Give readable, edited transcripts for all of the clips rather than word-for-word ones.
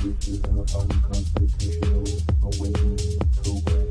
This is our Unconstitutional Awakening program.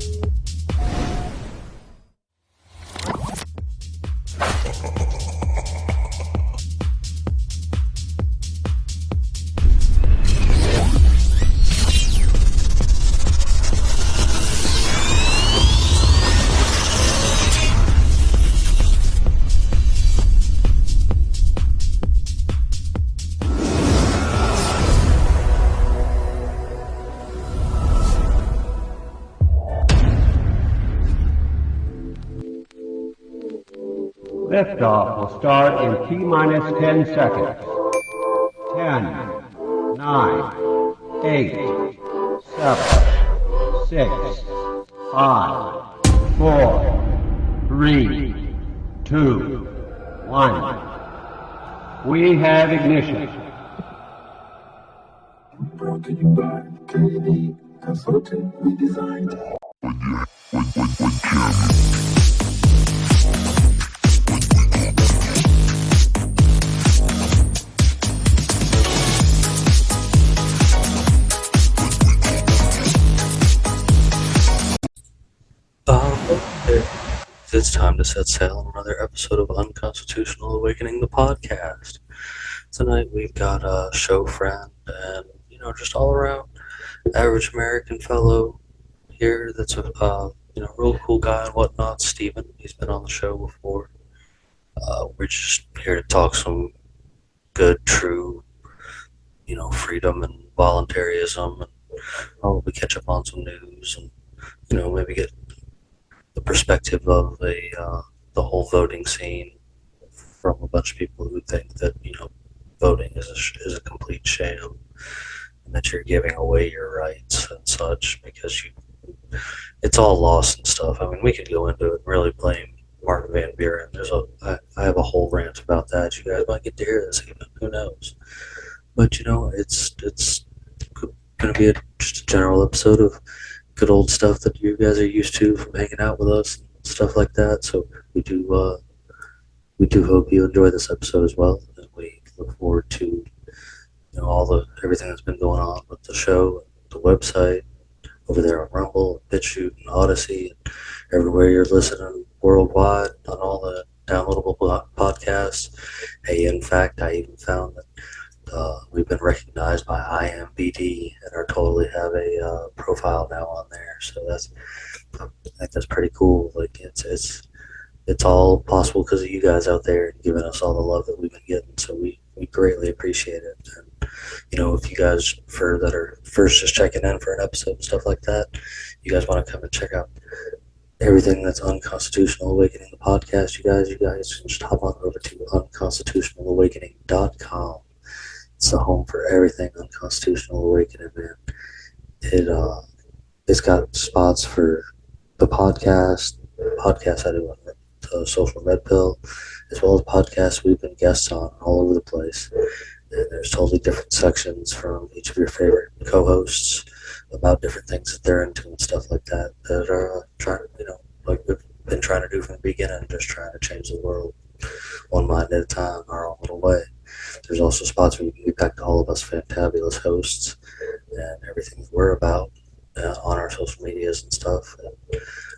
Liftoff will start in T-minus 10 seconds. 10, 9, 8, 7, 6, 5, 4, 3, 2, 1. We have ignition. Brought to you by KD Consulting Redesign. It's time to set sail on another episode of Unconstitutional Awakening, the podcast. Tonight we've got a show friend and, just all around average American fellow here that's a, real cool guy and whatnot, Steven. He's been on the show before. We're just here to talk some good, true, freedom and voluntarism, and probably catch up on some news and, maybe get the perspective of the whole voting scene from a bunch of people who think that voting is a complete sham and that you're giving away your rights and such because it's all lost and stuff. I mean, we could go into it and really blame Mark Van Buren. I have a whole rant about that. You guys might get to hear this even. Who knows? But it's going to be just a general episode of good old stuff that you guys are used to from hanging out with us and stuff like that. So we do hope you enjoy this episode as well, and we look forward to everything that's been going on with the show, the website, over there on Rumble, BitChute, and Odyssey, and everywhere you're listening worldwide on all the downloadable podcasts. Hey, in fact, I even found that we've been recognized by IMBD and are totally have a profile now on there. So I think that's pretty cool. Like it's all possible because of you guys out there and giving us all the love that we've been getting. So we greatly appreciate it. And if you guys that are first just checking in for an episode and stuff like that, you guys want to come and check out everything that's Unconstitutional Awakening, the podcast, you guys can just hop on over to unconstitutionalawakening.com. It's the home for everything Unconstitutional Awakening, man. It's got spots for the podcast I do on the Social Red Pill, as well as podcasts we've been guests on all over the place. And there's totally different sections from each of your favorite co-hosts about different things that they're into and stuff like that are trying, like we've been trying to do from the beginning, just trying to change the world one mind at a time, our own little way. There's also spots where you can get back to all of us fantabulous hosts and everything that we're about on our social medias and stuff,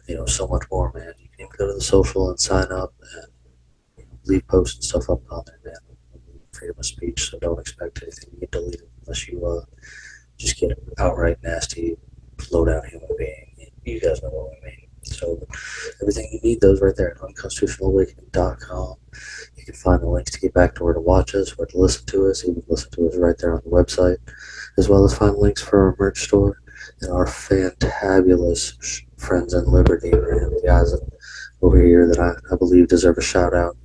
and so much more, man. You can even go to the social and sign up and leave posts and stuff up on there, man. Freedom of speech, so don't expect anything to get deleted unless you just get outright nasty, low down human being. You guys know what we mean. So everything you need, those right there at unconstitutionalawakening.com. You can find the links to get back to where to watch us, where to listen to us. You can listen to us right there on the website, as well as find links for our merch store and our fantabulous friends in Liberty, man. The guys over here that I believe deserve a shout out.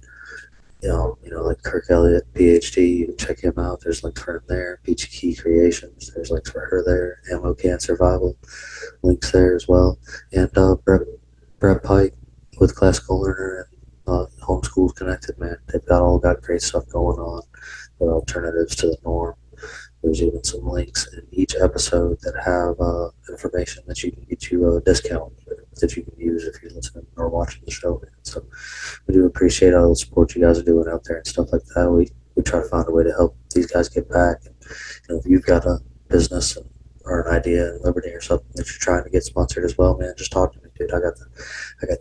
Like Kirk Elliott, PhD, you can check him out. There's links for him there. Peachy Key Creations, there's links for her there. Ammo Can Survival, links there as well. And Brett Pike with Classical Learner and Homeschool Connected, man. They've got great stuff going on. They're alternatives to the norm. There's even some links in each episode that have information that you can get you a discount that you can use if you're listening or watching the show. So we do appreciate all the support you guys are doing out there and stuff like that. We try to find a way to help these guys get back. And, if you've got a business or an idea in Liberty or something that you're trying to get sponsored as well, man, just talk to me, dude. I got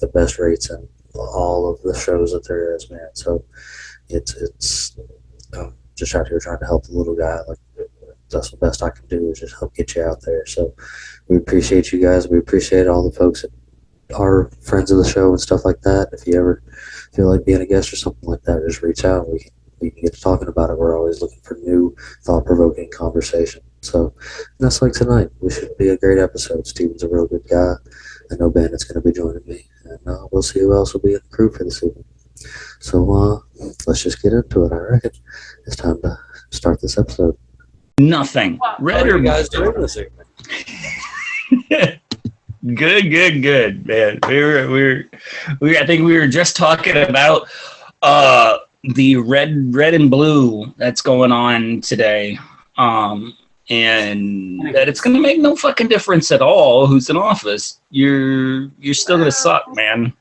the best rates in all of the shows that there is, man. So it's just out here trying to help the little guy. Like, that's the best I can do, is just help get you out there. So we appreciate you guys. We appreciate all the folks that are friends of the show and stuff like that. If you ever feel like being a guest or something like that, just reach out. We can get to talking about it. We're always looking for new thought-provoking conversation. So that's like tonight. We should be a great episode. Steven's a real good guy. I know Bandit's going to be joining me, and we'll see who else will be in the crew for this evening. So let's just get into it. I reckon it's time to start this episode. Nothing. Red or guys doing this evening? Good, man. I think we were just talking about the red and blue that's going on today. And that it's gonna make no fucking difference at all who's in office. You're still gonna suck, man.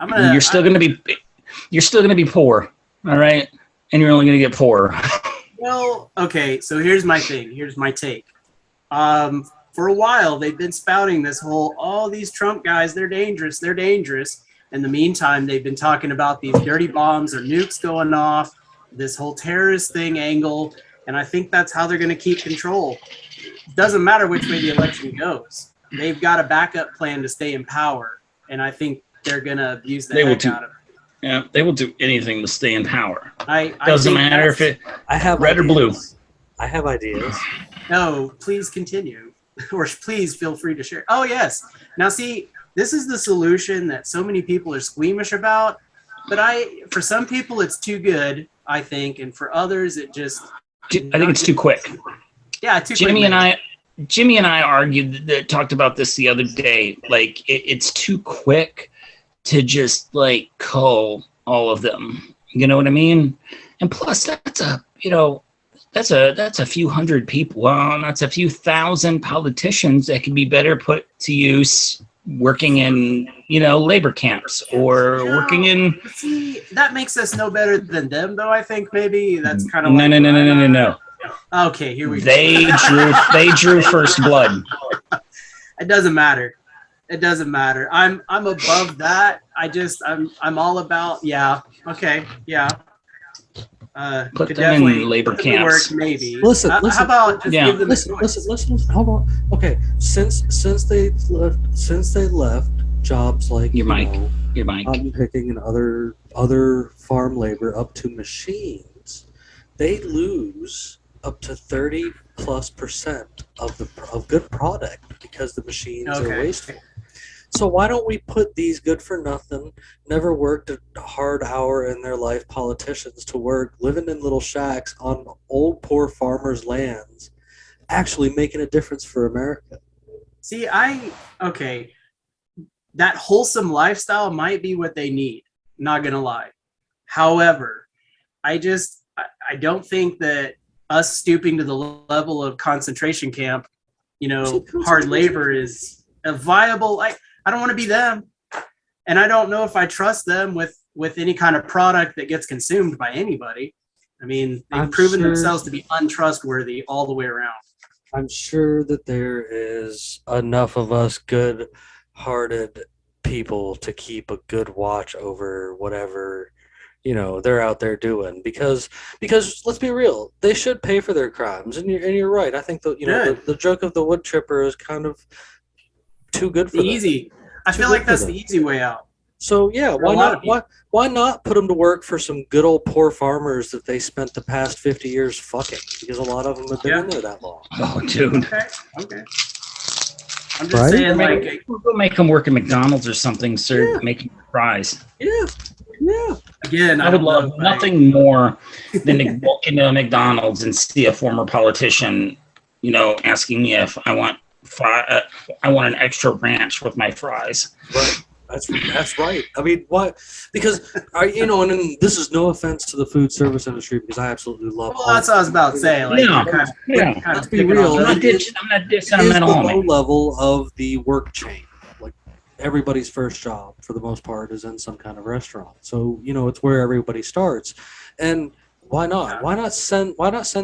You're still gonna be poor, all right? And you're only gonna get poorer. Well, okay, so here's my thing. Here's my take. For a while, they've been spouting this whole, oh, these Trump guys, they're dangerous. In the meantime, they've been talking about these dirty bombs or nukes going off, this whole terrorist thing angle, and I think that's how they're going to keep control. It doesn't matter which way the election goes. They've got a backup plan to stay in power, and I think they're going to abuse the heck out of it. Yeah, they will do anything to stay in power. Doesn't matter if it red or blue. I have ideas. No, please continue. Or please feel free to share. Oh, yes. Now, see, this is the solution that so many people are squeamish about. But for some people, it's too good, I think. And for others, it just... I think it's too quick. Yeah, too quick. Jimmy and I argued, talked about this the other day. Like, it's too quick to just, like, cull all of them. You know what I mean? And plus, that's a few hundred people. Well, that's a few thousand politicians that could be better put to use working in, labor camps or working in. See, that makes us no better than them, though. I think maybe that's kind of no. Okay, here we go. They drew first blood. It doesn't matter. I'm above that. I'm all about okay. Put them in labor camps. Work, maybe. Listen. How about just give them listen. Hold on. Okay, since they left jobs like your mic, cotton picking and other farm labor up to machines, they lose up to 30+% of good product because the machines are wasteful. So why don't we put these good-for-nothing, never worked a hard hour in their life politicians to work, living in little shacks on old, poor farmers' lands, actually making a difference for America? See, that wholesome lifestyle might be what they need, not gonna lie. However, I don't think that us stooping to the level of concentration camp, hard labor is a viable... I don't want to be them, and I don't know if I trust them with any kind of product that gets consumed by anybody. I mean, they've proven themselves to be untrustworthy all the way around. I'm sure that there is enough of us good-hearted people to keep a good watch over whatever they're out there doing, because let's be real, they should pay for their crimes, and you're right. I think the joke of the wood chipper is kind of too good for them. Easy. I feel like that's the easy way out. So yeah, why not put them to work for some good old poor farmers that they spent the past 50 years fucking? Because a lot of them have been in there that long. Oh, dude. Okay. I'm just saying, we'll make them work at McDonald's or something, sir, making fries. Yeah. Again, I would love nothing more than to walk into a McDonald's and see a former politician, asking me if I want an extra ranch with my fries. Right. That's right. I mean, why? Because and this is no offense to the food service industry, because I absolutely love. Well, that's what I was about to say. Let's be real. I'm not dissing the low level of the work chain. Like, everybody's first job, for the most part, is in some kind of restaurant. So it's where everybody starts. And why not? Why not send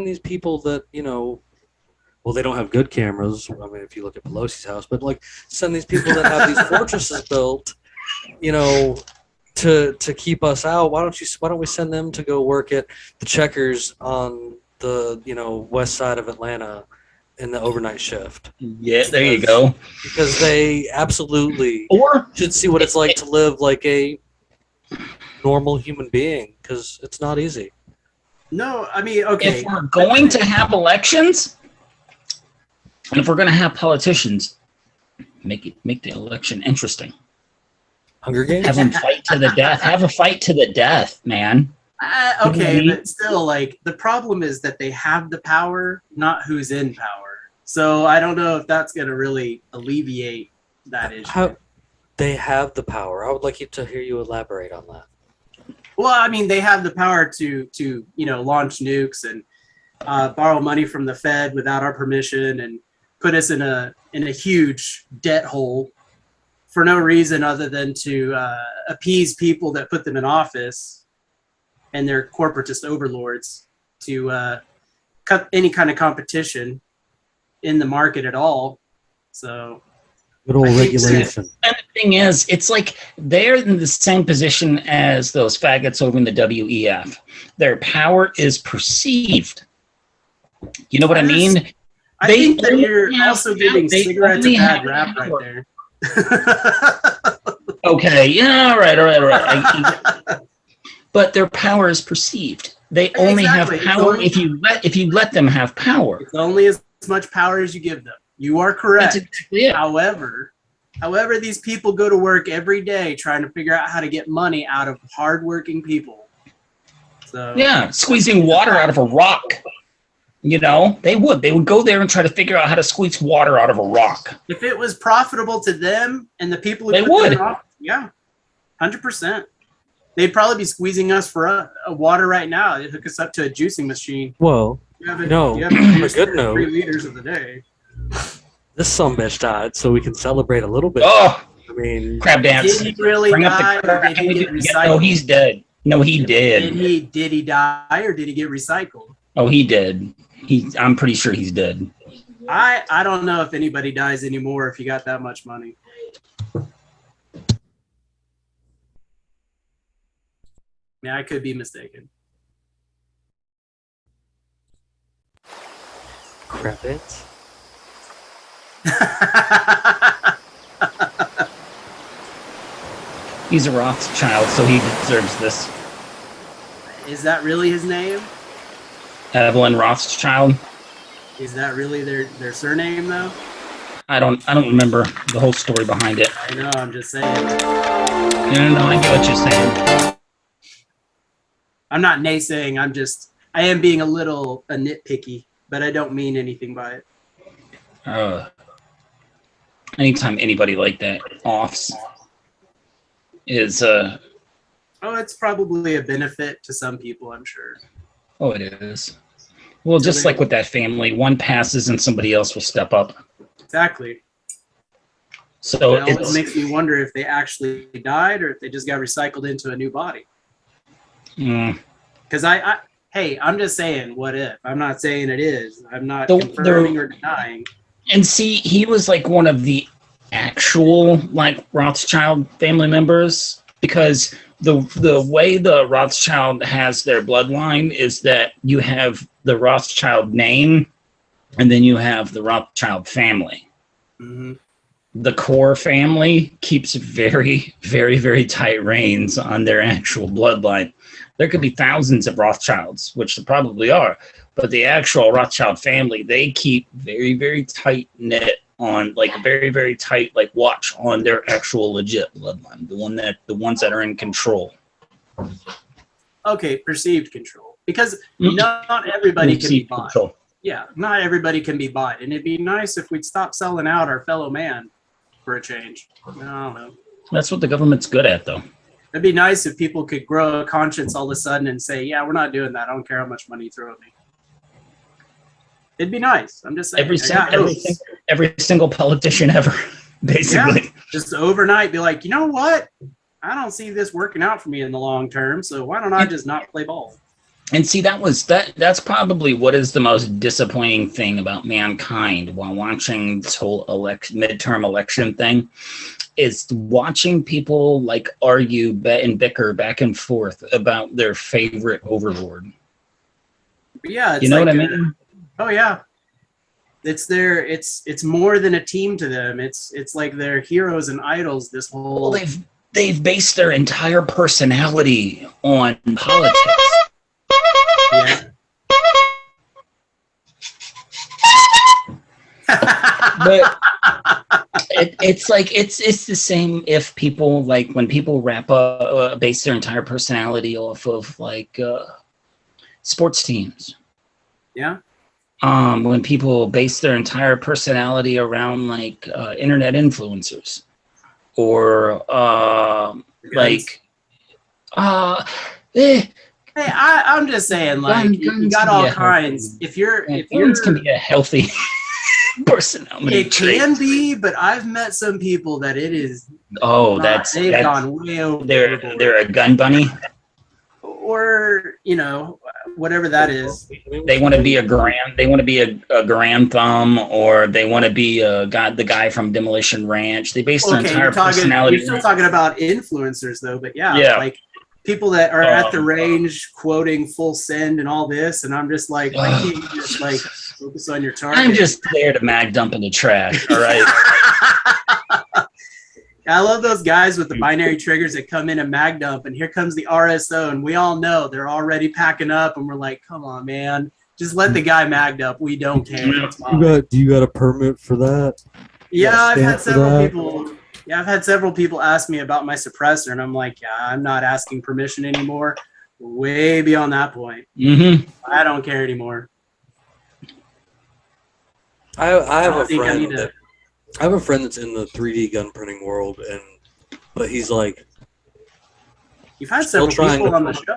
these people that well, they don't have good cameras. I mean, if you look at Pelosi's house, but like send these people that have these fortresses built, you know, to keep us out. Why don't we send them to go work at the Checkers on the, you know, west side of Atlanta in the overnight shift? Yeah, there you go. Because they absolutely Or should see what it's like to live like a normal human being, because it's not easy. No, I mean, okay. If we're going to have elections, and if we're going to have politicians, make the election interesting. Hunger Games? Have them fight to the death. Have a fight to the death, man. Okay, but still, like, the problem is that they have the power, not who's in power. So I don't know if that's going to really alleviate that issue. They have the power. I would like to hear you elaborate on that. Well, I mean, they have the power to you know, launch nukes and borrow money from the Fed without our permission and put us in a huge debt hole for no reason other than to appease people that put them in office and their corporatist overlords to cut any kind of competition in the market at all. So good old regulation. And the thing is, it's like they're in the same position as those faggots over in the WEF. Their power is perceived. You know what I mean? I think that you're also giving cigarettes a bad rap right there. Okay, yeah, all right. But their power is perceived. They only have power if you let them have power. It's only as much power as you give them. You are correct. That's exactly it. However, these people go to work every day trying to figure out how to get money out of hardworking people. So yeah, squeezing water out of a rock. You know, they would go there and try to figure out how to squeeze water out of a rock. If it was profitable to them and the people who they put would. them off, yeah, 100%. They'd probably be squeezing us for water right now. They'd hook us up to a juicing machine. Whoa. No, on a good note, 3 liters of the day. This sumbitch died, so we can celebrate a little bit. Oh, I mean, crab dance. Did he really die, or did he get recycled? No, he's dead. No, he did. Did he die, or did he get recycled? Oh, he did. I'm pretty sure he's dead. I don't know if anybody dies anymore if you got that much money. Yeah, I could be mistaken. Credits? He's a Rothschild, so he deserves this. Is that really his name? Evelyn Rothschild. Is that really their surname though? I don't remember the whole story behind it. I know, I'm just saying. No, I get what you're saying. I'm not naysaying, I am being a little nitpicky, but I don't mean anything by it. Anytime anybody like that offs is Oh, it's probably a benefit to some people, I'm sure. Oh, it is. Well, just like with that family, one passes and somebody else will step up. Exactly. So it always makes me wonder if they actually died or if they just got recycled into a new body. Because I'm just saying, what if? I'm not saying it is. I'm not confirming or denying. And see, he was like one of the actual like Rothschild family members, because the way the Rothschild has their bloodline is that you have the Rothschild name and then you have the Rothschild family. Mm-hmm. The core family keeps very, very, very tight reins on their actual bloodline. There could be thousands of Rothschilds, which there probably are, but the actual Rothschild family, they keep very, very tight knit on, like, very, very tight, like, watch on their actual legit bloodline, the ones that are in control. Okay, perceived control, because not everybody can be bought. Control. Yeah, not everybody can be bought, and it'd be nice if we'd stop selling out our fellow man for a change. I don't know. That's what the government's good at, though. It'd be nice if people could grow a conscience all of a sudden and say, yeah, we're not doing that. I don't care how much money you throw at me. It'd be nice. I'm just saying. Every single politician ever, basically. Yeah, just overnight be like, you know what? I don't see this working out for me in the long term, so why don't I just not play ball? And see, that's probably what is the most disappointing thing about mankind while watching this whole midterm election thing, is watching people like argue and bicker back and forth about their favorite overlord. Yeah, it's you know like what I mean? Oh yeah, it's more than a team to them. It's like they're heroes and idols. This whole they've based their entire personality on politics. Yeah. But it's like it's the same if people, like, when people base their entire personality off of like sports teams. Yeah. When people base their entire personality around like internet influencers, or Hey, I'm just saying, like, you got all kinds. If you're can be a healthy personality. It can be, but I've met some people that it is. Oh, they've gone way over. They're a gun bunny, or whatever that is. They want to be a grand. They want to be a grand thumb, or they want to be the guy from Demolition Ranch. They base their entire personality. You're still talking about influencers, though, but yeah. Like people that are at the range quoting full send and all this, and I'm just like, why can't you just like focus on your target? I'm just there to mag dump in the trash. All right. I love those guys with the binary triggers that come in and mag dump, and here comes the RSO, and we all know they're already packing up, and we're like, come on, man, just let the guy mag dump. We don't care. Do you got a permit for that? Yeah, I've had several people. Yeah, I've had several people ask me about my suppressor, and I'm like, yeah, I'm not asking permission anymore. Way beyond that point. Mm-hmm. I don't care anymore. I have a friend that's in the 3D gun printing world, but he's like, you've had several people on the show.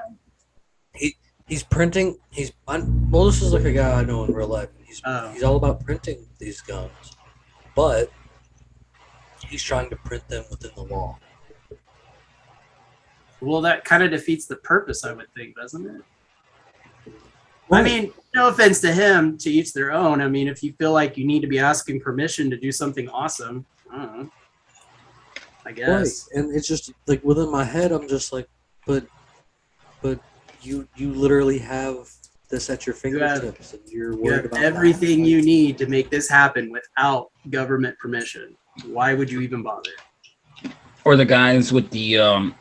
He's printing. Well, this is like a guy I know in real life. He's all about printing these guns, but he's trying to print them within the law. Well, that kind of defeats the purpose, I would think, doesn't it? Right. I mean, no offense to him, to each their own. I mean, if you feel like you need to be asking permission to do something awesome, I don't know, I guess. Right. And it's just like within my head, I'm just like, but you literally have this at your fingertips, and you're worried about everything you need to make this happen without government permission. Why would you even bother? Or the guys with the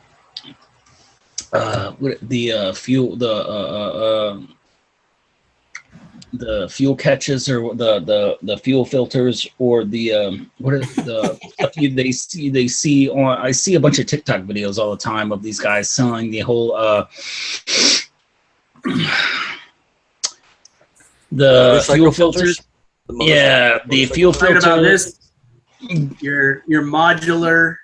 fuel catches, or the fuel filters, or they see on. I see a bunch of TikTok videos all the time of these guys selling the whole the fuel filters. The fuel filters. About this, your modular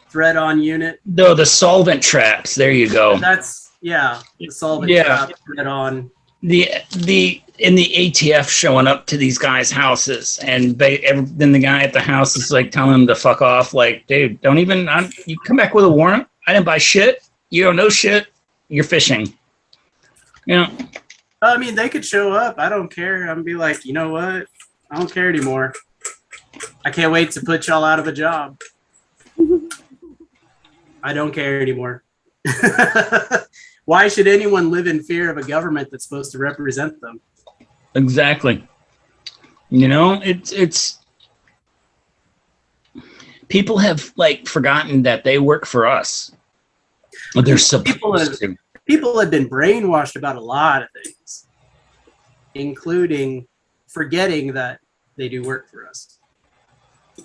thread-on unit. No, the solvent traps. There you go. That's the solvent trap thread-on. The in the ATF showing up to these guys' houses, and then the guy at the house is like telling them to fuck off. Like, dude, don't even. You come back with a warrant. I didn't buy shit. You don't know shit. You're fishing. I mean, they could show up. I don't care. I'm be like, you know what? I don't care anymore. I can't wait to put y'all out of a job. I don't care anymore. Why should anyone live in fear of a government that's supposed to represent them? Exactly. It's people have like forgotten that they work for us. They're supposed to. People have been brainwashed about a lot of things, including forgetting that they do work for us.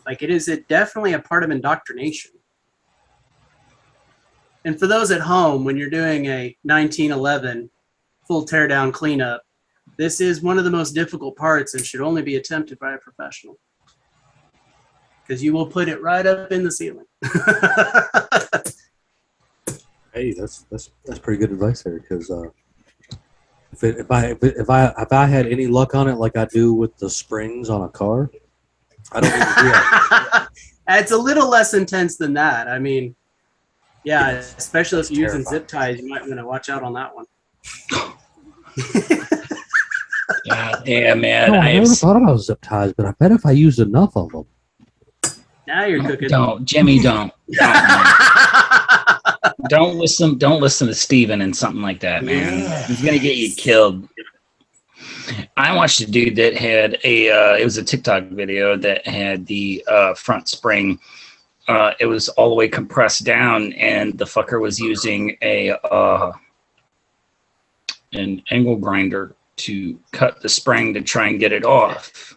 Like, it is definitely a part of indoctrination. And for those at home, when you're doing a 1911 full teardown cleanup, this is one of the most difficult parts and should only be attempted by a professional, because you will put it right up in the ceiling. Hey, that's pretty good advice there, because if I had any luck on it like I do with the springs on a car, I don't even do that. It's a little less intense than that. I mean, yeah, especially if you're using zip ties, you might want to watch out on that one. God damn, man. No, I never thought about zip ties, but I bet if I used enough of them. Now you're cooking. Don't, Jimmy, don't. Don't listen to Steven and something like that, man. Yeah. He's gonna get you killed. I watched a dude that had it was a TikTok video that had the front spring. It was all the way compressed down, and the fucker was using an angle grinder to cut the spring to try and get it off.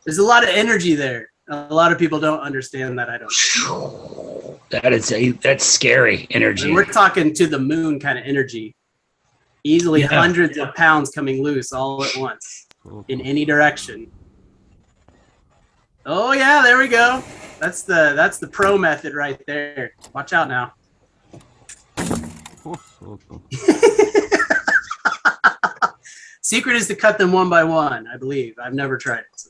There's a lot of energy there. A lot of people don't understand that. I don't. That's scary energy. And we're talking to the moon kind of energy. Easily hundreds of pounds coming loose all at once in any direction. Oh yeah, there we go. That's the pro method right there. Watch out now. Secret is to cut them one by one, I believe. I've never tried it.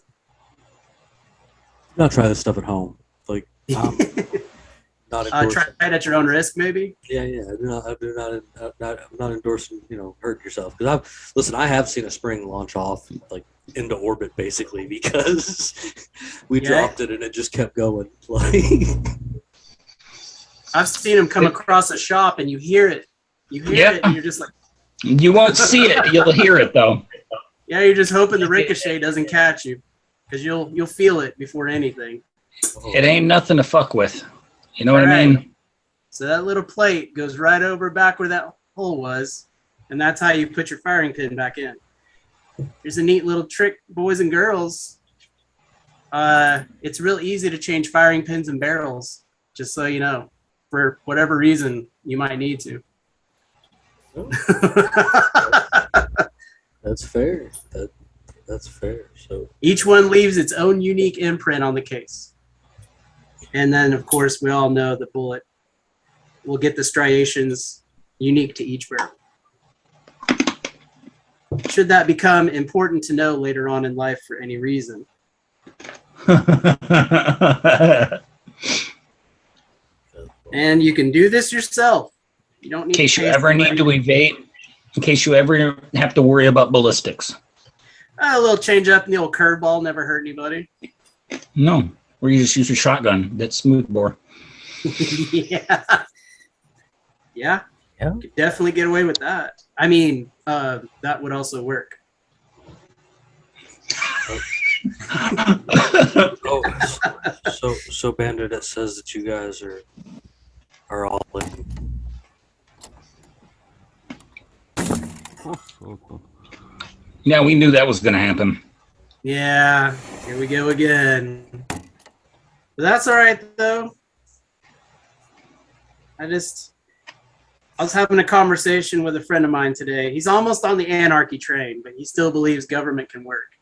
I'll try this stuff at home. Like, not try it at your own risk, maybe. Yeah. I'm not endorsing, hurt yourself. Because I have seen a spring launch off like into orbit basically because we dropped it and it just kept going. Like, I've seen them come across a shop and you hear it. You hear it and you're just like. You won't see it. You'll hear it though. Yeah, you're just hoping the ricochet doesn't catch you. Because you'll feel it before anything. It ain't nothing to fuck with. You know what I mean? So that little plate goes right over back where that hole was, and that's how you put your firing pin back in. Here's a neat little trick, boys and girls. It's real easy to change firing pins and barrels, just so you know, for whatever reason you might need to. That's fair. That's fair. So each one leaves its own unique imprint on the case. And then, of course, we all know the bullet will get the striations unique to each barrel. Should that become important to know later on in life for any reason. And you can do this yourself. You don't need in case you ever need to evade, in case you ever have to worry about ballistics. A little change up in the old curveball never hurt anybody. No, or you just use a shotgun. That's smooth bore. Yeah. Could definitely get away with that. I mean, that would also work. So Bandit, it says that you guys are all in. Yeah, we knew that was going to happen. Yeah, here we go again. But that's all right, though. I was having a conversation with a friend of mine today. He's almost on the anarchy train, but he still believes government can work.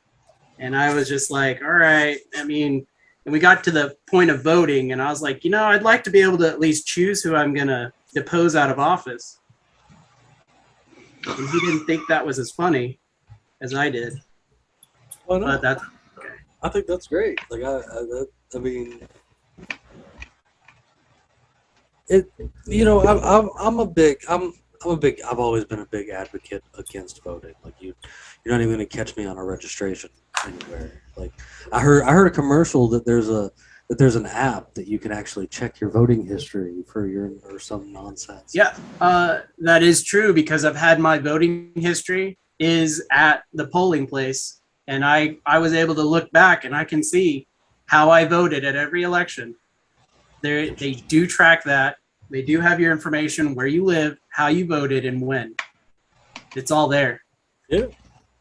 And I was just like, all right. I mean, and we got to the point of voting, and I was like, I'd like to be able to at least choose who I'm going to depose out of office. And he didn't think that was as funny as I did. Well, no. But that's okay. I think that's great. Like I mean, I've always been a big advocate against voting. Like you're not even gonna catch me on a registration anywhere. Like I heard a commercial that there's an app that you can actually check your voting history or some nonsense. Yeah, that is true because I've had my voting history is at the polling place, and I was able to look back and I can see how I voted at every election. They do track that. They do have your information, where you live, how you voted, and when. It's all there. Yeah.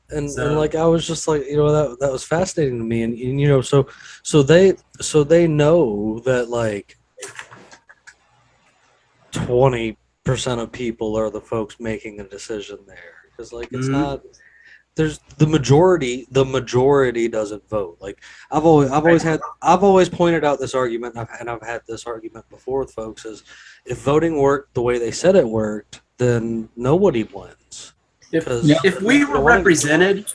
And like I was just like, that was fascinating to me, and so they know that like 20% of people are the folks making a decision there, because like it's not. There's the majority doesn't vote. Like I've always pointed out this argument, and I've had this argument before with folks, is if voting worked the way they said it worked, then nobody wins. If we were represented,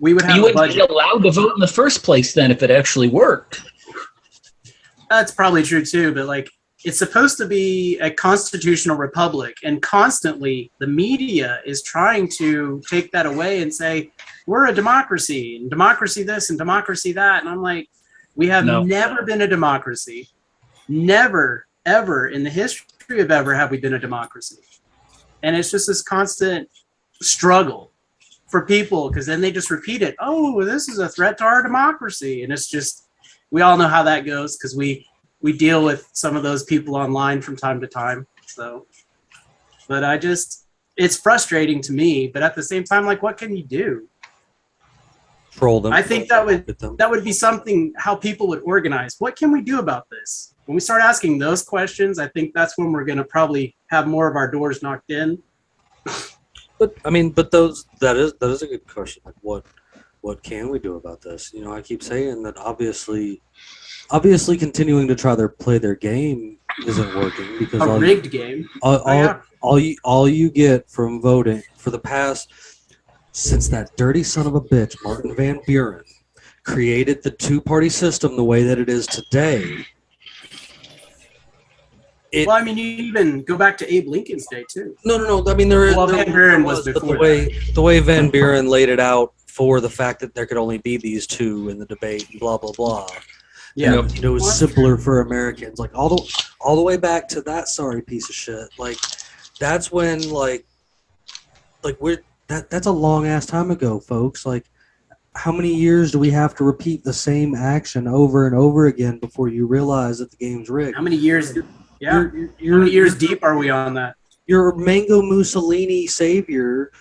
we would have you a budget. You wouldn't be allowed to vote in the first place then if it actually worked. That's probably true too, but like it's supposed to be a constitutional republic, and constantly the media is trying to take that away and say we're a democracy and democracy this and democracy that. And I'm like, we have never been a democracy. Never, ever in the history of ever have we been a democracy. And it's just this constant struggle for people, because then they just repeat it. Oh, this is a threat to our democracy. And it's just, we all know how that goes, because we deal with some of those people online from time to time. So, but it's frustrating to me, but at the same time, like, what can you do? Troll them. I think that would be something how people would organize. What can we do about this? When we start asking those questions, I think that's when we're going to probably have more of our doors knocked in. But that is a good question. Like, what can we do about this? You know, I keep saying that obviously continuing to try to play their game isn't working, because a rigged game. All you get from voting for the past, since that dirty son of a bitch Martin Van Buren created the two-party system the way that it is today. Well, I mean, you even go back to Abe Lincoln's day too. No. I mean, Van Buren was before the way Van Buren laid it out for the fact that there could only be these two in the debate, and blah blah blah. Yeah, it was simpler for Americans. Like all the way back to that sorry piece of shit. Like that's when that's a long ass time ago, folks. Like, how many years do we have to repeat the same action over and over again before you realize that the game's rigged? How many years? Yeah, how many years deep are we on that? Your Mango Mussolini savior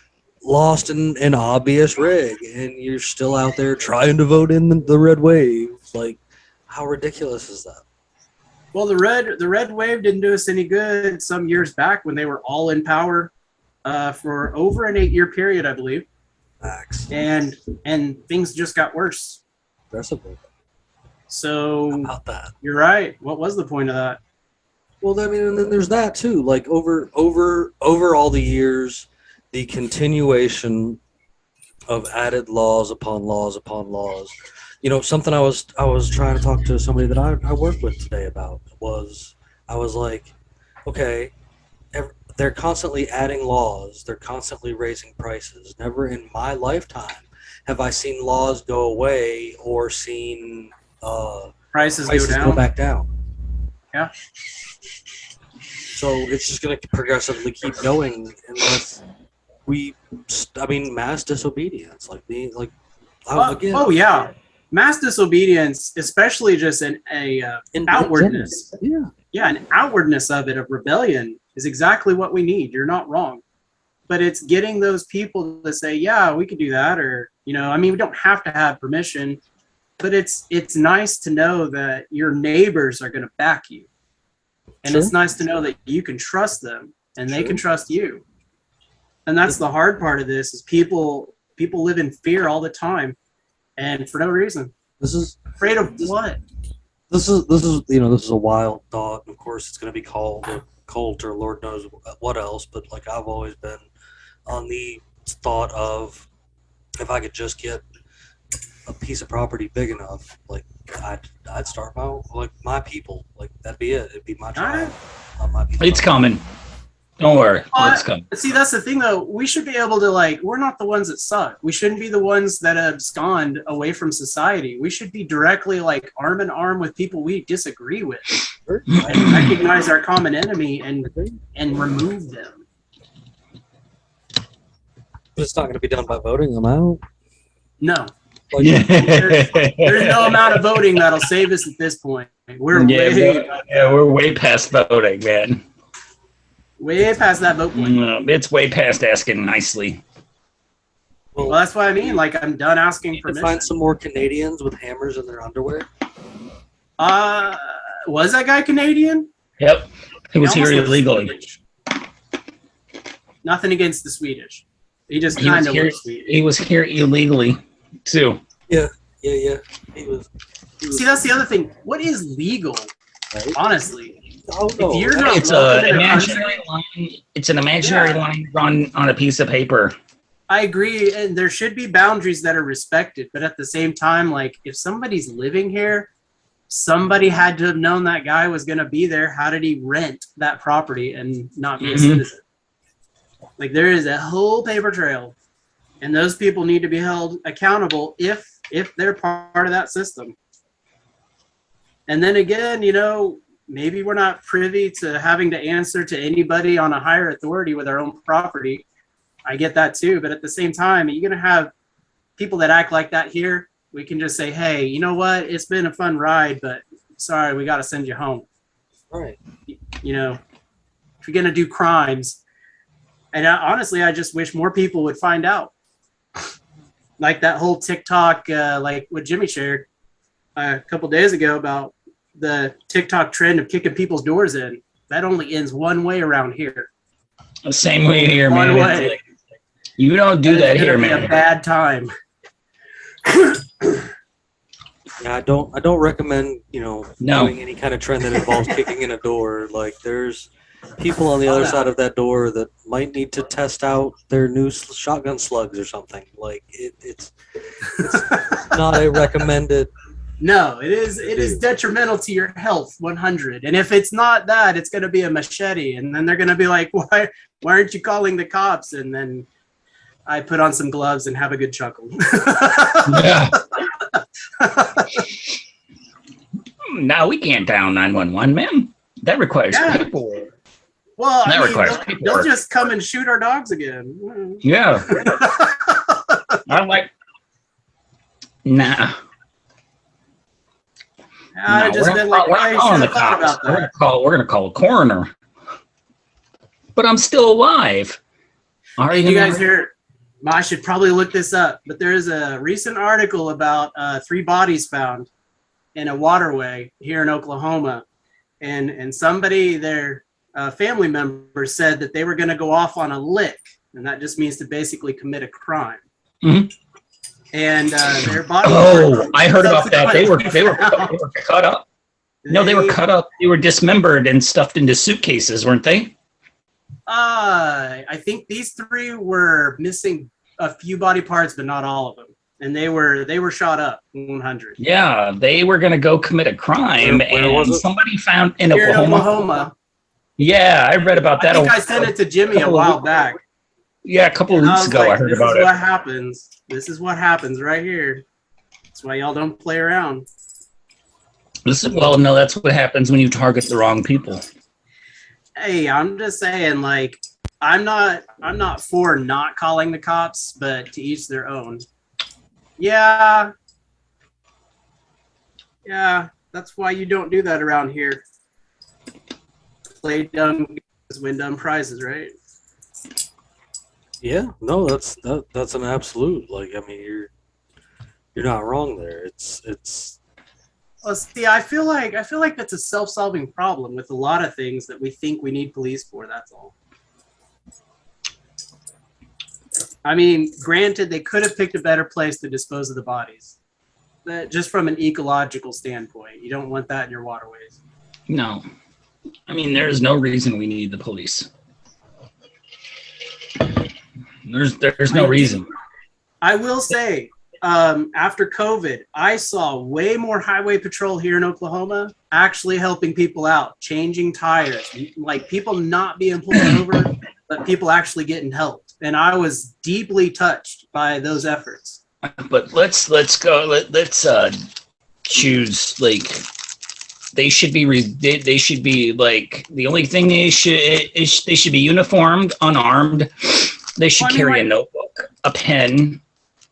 lost in an obvious rig, and you're still out there trying to vote in the red wave. Like, how ridiculous is that? Well, the red wave didn't do us any good some years back when they were all in power for over an 8-year period, I believe. Facts. And things just got worse. Aggressively. So how about that? You're right. What was the point of that? Well, I mean, and then there's that too. Like over all the years, the continuation of added laws upon laws upon laws. You know, something I was trying to talk to somebody that I work with today about was, I was like, okay, they're constantly adding laws. They're constantly raising prices. Never in my lifetime have I seen laws go away or seen prices go back down. Yeah. So it's just going to progressively keep going unless mass disobedience, Oh yeah, mass disobedience, especially just an outwardness. Yeah, an outwardness of rebellion is exactly what we need. You're not wrong, but it's getting those people to say, yeah, we could do that, or we don't have to have permission, but it's nice to know that your neighbors are going to back you. And It's nice to know that you can trust them and they can trust you. And that's the hard part of this, is people live in fear all the time, and for no reason. Afraid of what? This is a wild thought. Of course, it's going to be called a cult or Lord knows what else. But like, I've always been on the thought of, if I could just get a piece of property big enough, like I'd start my people. Like, that'd be it. It'd be my tribe, not my people. It's coming. Don't worry. It's coming. See, that's the thing, though. We should be able to, we're not the ones that suck. We shouldn't be the ones that have absconded away from society. We should be directly, arm in arm with people we disagree with, and recognize our common enemy and remove them. But it's not going to be done by voting them out. No. There's no amount of voting that'll save us at this point. We're way past voting, man. Way past that vote point. It's way past asking nicely. Well, that's what I mean. I'm done asking permission. Find some more Canadians with hammers in their underwear. Was that guy Canadian? Yep. He was here illegally. Nothing against the Swedish. He just kind of was Swedish. He was here illegally, too. Yeah. He was. See, that's the other thing. What is legal? Right? Honestly. If you're not it's an imaginary line drawn on a piece of paper. I agree, and there should be boundaries that are respected, but at the same time, if somebody's living here somebody had to have known that guy was going to be there. How did he rent that property and not be a citizen? Like, there is a whole paper trail, and those people need to be held accountable if they're part of that system. And then again, you know, maybe we're not privy to having to answer to anybody on a higher authority with our own property. I get that too. But at the same time, you're going to have people that act like that here. We can just say, hey, you know what? It's been a fun ride, but sorry, we got to send you home. Right. You know, if you're going to do crimes. And honestly, I just wish more people would find out. Like that whole TikTok, like what Jimmy shared a couple days ago about the TikTok trend of kicking people's doors in. That only ends one way around here. The same way here, man. One way. Like, you don't do that here, man. A bad time. Yeah, I don't recommend, you know, doing any kind of trend that involves kicking in a door. Like, there's people on the other side of that door that might need to test out their new shotgun slugs or something. Like, it's not a recommended. No, it is detrimental to your health, 100. And if it's not that, it's going to be a machete, and then they're going to be like, why aren't you calling the cops? And then I put on some gloves and have a good chuckle. Yeah. No, we can't dial 911, man. That requires paperwork. Well, that requires they'll just come and shoot our dogs again. Yeah. I'm like, nah. I just been like, we're not calling the cops. We're gonna call a coroner. But I'm still alive. Hey, you guys hear? I should probably look this up, but there's a recent article about 3 bodies found in a waterway here in Oklahoma, and somebody, their family member, said that they were going to go off on a lick, and that just means to basically commit a crime. Mm-hmm. And their bodies. Oh, I heard about that. They were cut up. No, they were cut up. They were dismembered and stuffed into suitcases, weren't they? I think these 3 were missing a few body parts, but not all of them. And they were shot up 100. Yeah, they were going to go commit a crime, and somebody found in Oklahoma. Yeah, I read about that. I think I sent it to Jimmy a while back. Yeah, a couple of weeks ago, I heard about it. This is what happens. This is what happens right here. That's why y'all don't play around. Well, no, that's what happens when you target the wrong people. Hey, I'm just saying, like, I'm not for not calling the cops, but to each their own. Yeah, that's why you don't do that around here. Play dumb, win dumb prizes, right? Yeah, no, that's an absolute. Like, I mean, you're not wrong there. It's. Well, see, I feel like that's a self-solving problem with a lot of things that we think we need police for. That's all. I mean, granted, they could have picked a better place to dispose of the bodies. But just from an ecological standpoint, you don't want that in your waterways. No. I mean, there's no reason we need the police. There's no reason. I will say, after COVID, I saw way more highway patrol here in Oklahoma actually helping people out, changing tires, like people not being pulled over, but people actually getting help. And I was deeply touched by those efforts. But let's choose, like, they should be like, the only thing they should be uniformed, unarmed. They should carry a notebook, a pen,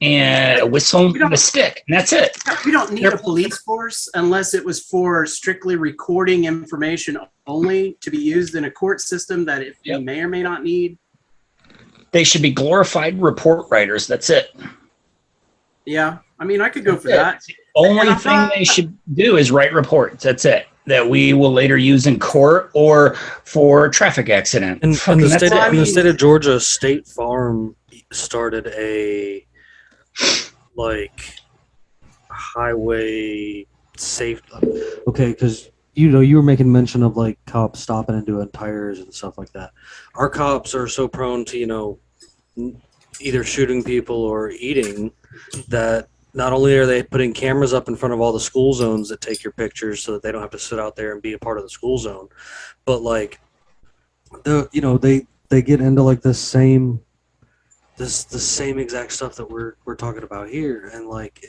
and a whistle, and a stick, and that's it. We don't need a police force unless it was for strictly recording information only to be used in a court system that we may or may not need. They should be glorified report writers. That's it. Yeah, I mean, I could go for that. The only thing they should do is write reports. That's it. That we will later use in court or for traffic accident. And the state of Georgia, State Farm started a highway safe. Okay, because you were making mention of like cops stopping and doing tires and stuff like that. Our cops are so prone to either shooting people or eating that not only are they putting cameras up in front of all the school zones that take your pictures so that they don't have to sit out there and be a part of the school zone, but like they get into like the same exact stuff that we're talking about here, and like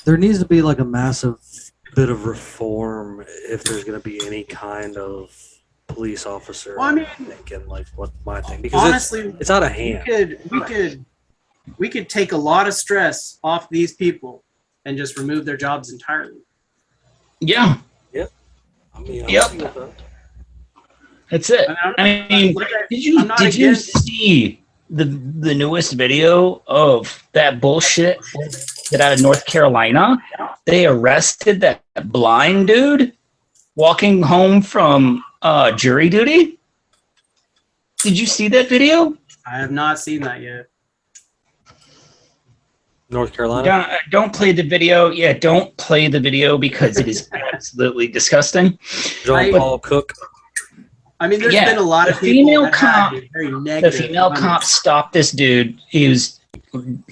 there needs to be like a massive bit of reform if there's going to be any kind of police officer. Well, I mean, thinking like what my thing, because honestly, it's out of hand. We could take a lot of stress off these people and just remove their jobs entirely. Yeah. Yep. I mean, Yep. That's it. I mean, did you see the newest video of that bullshit that out of North Carolina? They arrested that blind dude walking home from jury duty. Did you see that video? I have not seen that yet. North Carolina? Don't play the video. Yeah, don't play the video because it is absolutely disgusting. John Paul Cook. I mean, there's been a lot of people that have very negative. The female cop stopped this dude. He was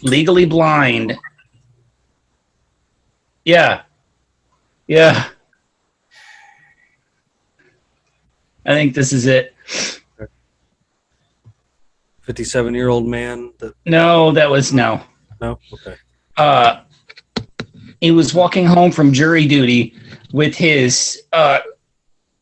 legally blind. Yeah. Yeah. I think this is it. 57-year-old man. No, that was no. No? Okay. He was walking home from jury duty with his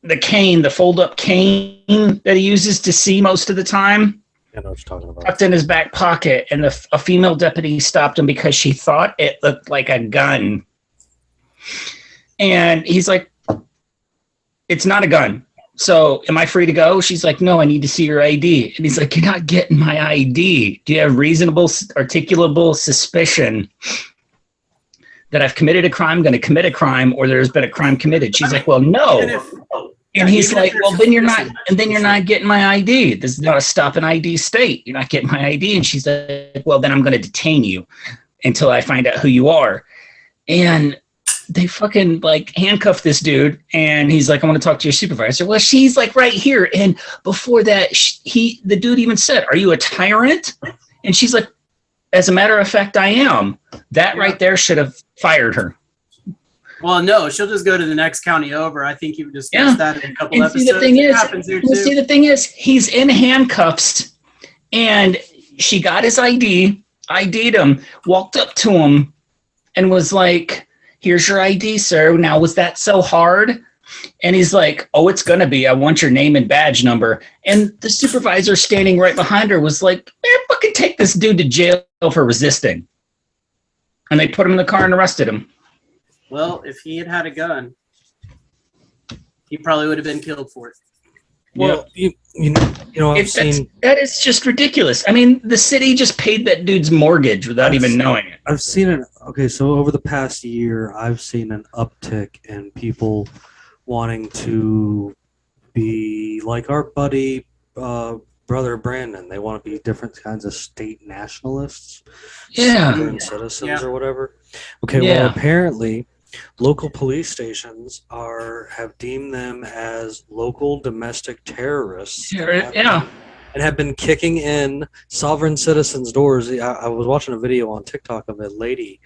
the cane, the fold-up cane that he uses to see most of the time. I know what you're talking about. Tucked in his back pocket, and a female deputy stopped him because she thought it looked like a gun. And he's like, "It's not a gun. So am I free to go?" She's like, "No, I need to see your ID." And he's like, "You're not getting my ID. Do you have reasonable, articulable suspicion that I've committed a crime, going to commit a crime, or there's been a crime committed?" She's like, "Well, no." And he's like, "Well, then you're not getting my ID. This is not a stop and ID state. You're not getting my ID." And she's like, "Well, then I'm going to detain you until I find out who you are." And they fucking like handcuff this dude, and he's like, "I want to talk to your supervisor." Well, she's like right here. And before that, the dude even said, "Are you a tyrant?" And she's like, "As a matter of fact, I am." That right there should have fired her. Well, no, she'll just go to the next county over. I think you discussed that in a couple episodes. See, the thing is, he's in handcuffs, and she got his ID, ID'd him, walked up to him, and was like, "Here's your ID, sir. Now, was that so hard?" And he's like, "Oh, it's going to be. I want your name and badge number." And the supervisor standing right behind her was like, "Man, fucking take this dude to jail for resisting." And they put him in the car and arrested him. Well, if he had a gun, he probably would have been killed for it. Well, you know, that is just ridiculous. I mean, the city just paid that dude's mortgage without even knowing it. I've seen it. Okay, so over the past year, I've seen an uptick in people wanting to be like our buddy, brother Brandon. They want to be different kinds of state nationalists, sovereign citizens, or whatever. Okay, well, apparently, local police stations have deemed them as local domestic terrorists. And have been kicking in sovereign citizens' doors. I was watching a video on TikTok of a lady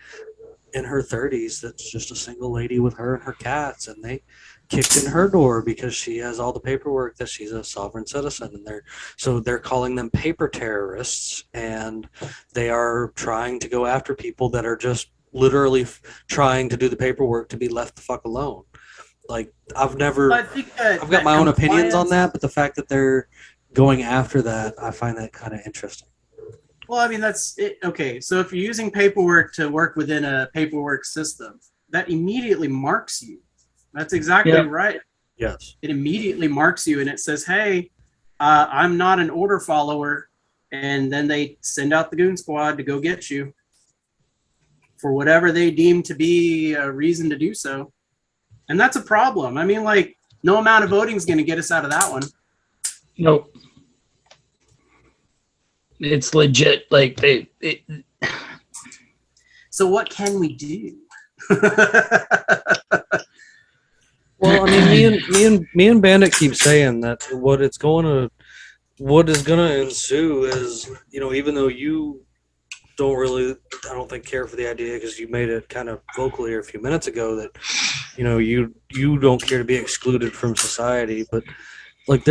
in her 30s that's just a single lady with her and her cats, and they kicked in her door because she has all the paperwork that she's a sovereign citizen, and they're calling them paper terrorists, and they are trying to go after people that are just literally trying to do the paperwork to be left the fuck alone. Like, I've got my own opinions on that, but the fact that they're going after that, I find that kind of interesting. Well, I mean, that's it. Okay, so if you're using paperwork to work within a paperwork system, that immediately marks you. That's exactly right. Yes. It immediately marks you, and it says, "Hey, I'm not an order follower," and then they send out the goon squad to go get you for whatever they deem to be a reason to do so. And that's a problem. I mean, like, no amount of voting is going to get us out of that one. Nope. It's legit. Like, So what can we do? Well, I mean, me and Bandit keep saying that what is going to ensue is, even though you I don't think care for the idea, because you made it kind of vocal here a few minutes ago that, you don't care to be excluded from society, but like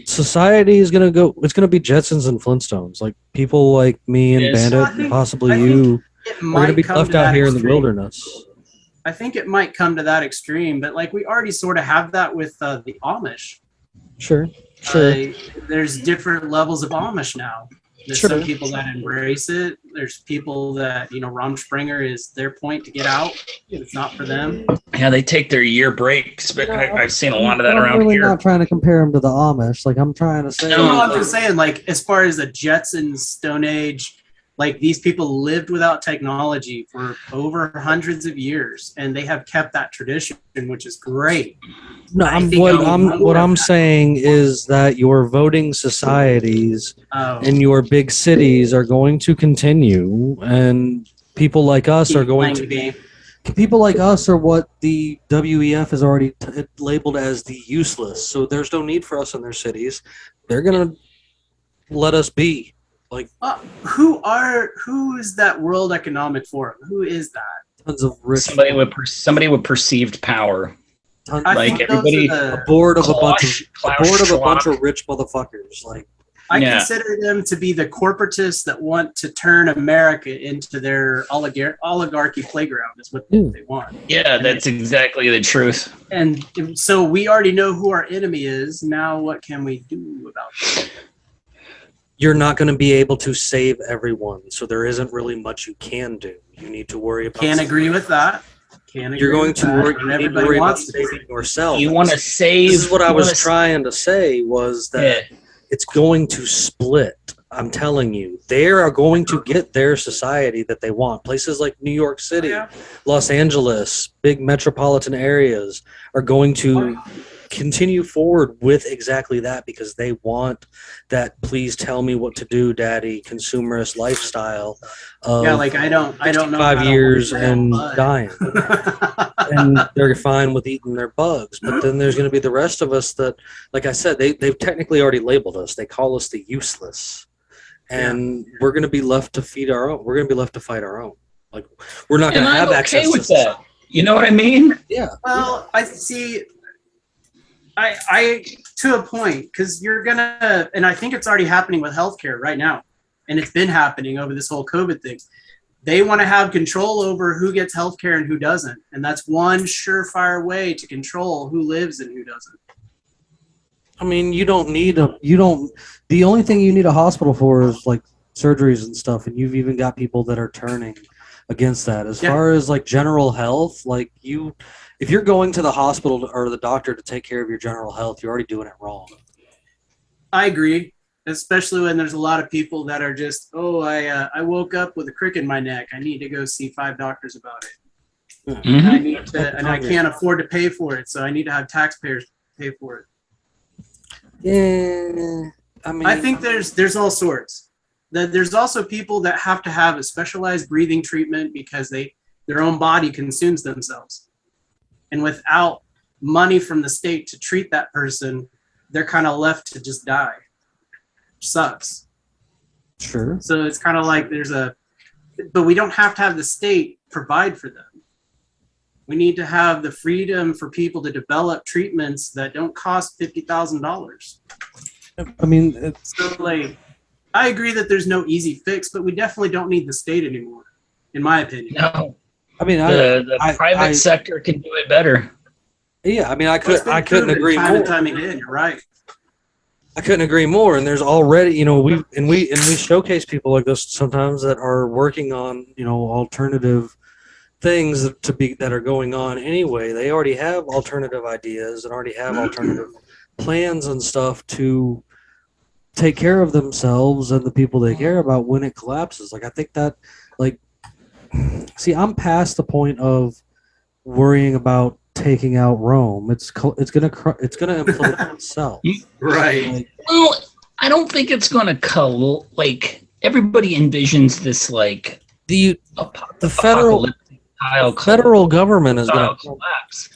society is gonna go, it's gonna be Jetsons and Flintstones, like people like me and Yes. Bandit and possibly you are gonna be left out here in the wilderness. I think it might come to that extreme, but like we already sort of have that with the Amish. Sure. There's different levels of Amish now. There's some people that embrace it. There's people that, Rumspringa is their point to get out. It's not for them. Yeah, they take their year breaks, but I've seen a lot of that around really here. I'm not trying to compare them to the Amish. Like, I'm trying to say. No, I'm just saying, like, as far as the Jetsons, Stone Age, like, these people lived without technology for over hundreds of years, and they have kept that tradition, which is great. No, what I'm saying is that your voting societies in your big cities are going to continue, and people like us are going to be. People like us are what the WEF has already labeled as the useless. So there's no need for us in their cities. They're gonna let us be. Like, who is that World Economic Forum? Who is that? Tons of rich somebody with perceived power. Like everybody, a board of a bunch of rich motherfuckers. Like, I consider them to be the corporatists that want to turn America into their oligarchy playground. Is what they want. Yeah, that's exactly the truth. And so we already know who our enemy is. Now, what can we do about it? You're not going to be able to save everyone, so there isn't really much you can do. You need to worry about. Can't agree with that. You're going to worry about saving yourself. You want to save. This is what I was trying to say, was that it's going to split. I'm telling you, they are going to get their society that they want. Places like New York City, Los Angeles, big metropolitan areas are going to continue forward with exactly that, because they want that please tell me what to do, daddy, consumerist lifestyle of I don't know 5 years and dying. And they're fine with eating their bugs. But then there's going to be the rest of us that, like I said, they've technically already labeled us. They call us the useless. And we're going to be left to feed our own. We're going to be left to fight our own. Like, we're not going to have access with to that. You know what I mean? Yeah. Well, I see. I to a point, because you're gonna, and I think it's already happening with healthcare right now, and it's been happening over this whole COVID thing. They want to have control over who gets healthcare and who doesn't, and that's one surefire way to control who lives and who doesn't. I mean, the only thing you need a hospital for is like surgeries and stuff, and you've even got people that are turning against that. As far as like general health, like if you're going to the hospital or the doctor to take care of your general health, you're already doing it wrong. I agree, especially when there's a lot of people that are just, I woke up with a crick in my neck. I need to go see 5 doctors about it. Mm-hmm. And I can't afford to pay for it, so I need to have taxpayers pay for it. Yeah, I mean, I think there's all sorts. There's also people that have to have a specialized breathing treatment because their own body consumes themselves. And without money from the state to treat that person, they're kind of left to just die. Sucks. Sure. So it's kind of like but we don't have to have the state provide for them. We need to have the freedom for people to develop treatments that don't cost $50,000. I mean, I agree that there's no easy fix, but we definitely don't need the state anymore, in my opinion. No. I mean, the private sector can do it better. Yeah, I mean, I couldn't agree more. Time and time again, you're right. I couldn't agree more. And there's already, we showcase people like this sometimes that are working on, alternative things that are going on anyway. They already have alternative ideas and already have alternative plans and stuff to take care of themselves and the people they care about when it collapses. Like, I think that, see, I'm past the point of worrying about taking out Rome. It's gonna implode on itself. Right. Well, I don't think it's gonna everybody envisions this the federal government is gonna collapse.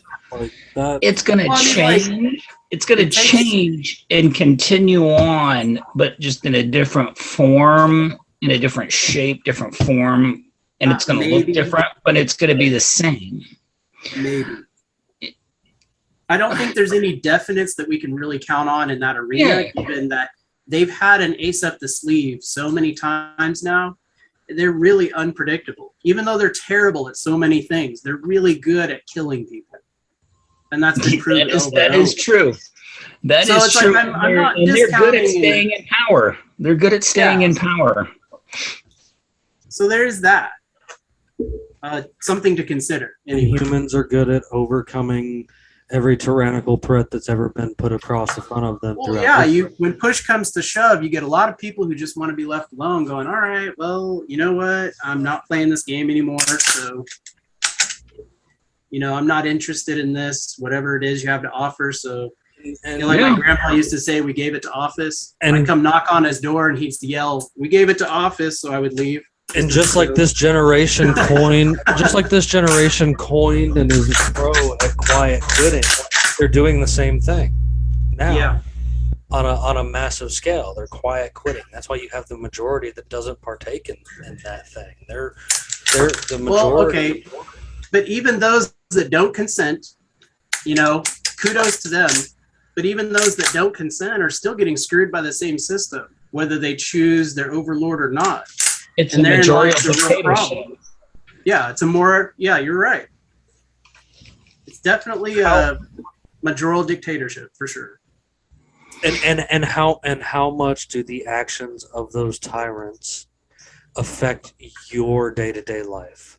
That. It's gonna change. It's gonna change and continue on, but just in a different form in a different shape, different form, and it's going to look different, but it's going to be the same. Maybe. I don't think there's any definites that we can really count on in that arena, given that they've had an ace up the sleeve so many times now. They're really unpredictable. Even though they're terrible at so many things, they're really good at killing people. And that's been proven that is true. That is true. Like I'm not they're good at staying in power. They're good at staying in power. So there's that. Something to consider. Anyway. Humans are good at overcoming every tyrannical threat that's ever been put across the front of them. Well, yeah, when push comes to shove, you get a lot of people who just want to be left alone going, all right, well, you know what? I'm not playing this game anymore. So, I'm not interested in this, whatever it is you have to offer. So, like my grandpa used to say, we gave it to office. And I'd come knock on his door and he'd yell, we gave it to office. So I would leave. And just like this generation coined and is pro at quiet quitting, they're doing the same thing now on a massive scale. They're quiet quitting. That's why you have the majority that doesn't partake in that thing. They're the majority. Well, okay, but even those that don't consent, kudos to them. But even those that don't consent are still getting screwed by the same system, whether they choose their overlord or not. It's a majority of dictatorship. Yeah, you're right. It's definitely a majority dictatorship for sure. And how much do the actions of those tyrants affect your day-to-day life?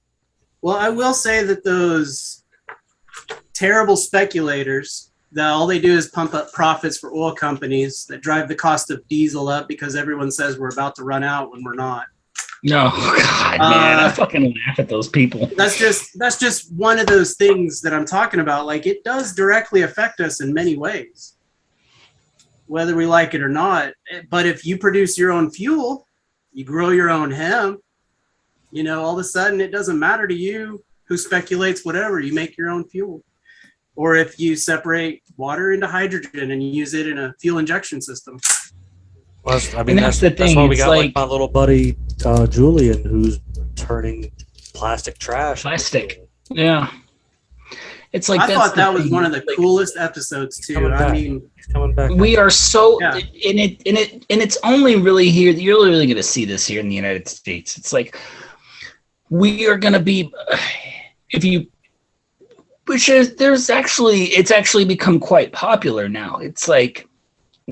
Well, I will say that those terrible speculators that all they do is pump up profits for oil companies that drive the cost of diesel up because everyone says we're about to run out when we're not. No, God, man, I fucking laugh at those people. That's just one of those things that I'm talking about. Like, it does directly affect us in many ways, whether we like it or not. But if you produce your own fuel, you grow your own hemp, all of a sudden it doesn't matter to you who speculates whatever. You make your own fuel. Or if you separate water into hydrogen and you use it in a fuel injection system. Well, that's the thing. That's why we got like my little buddy Julian, who's turning plastic trash. Yeah. It's like I thought that was one of the coolest episodes too. Coming back. We are so and it's only really here. You're really going to see this here in the United States. It's like we are going to be it's actually become quite popular now. It's like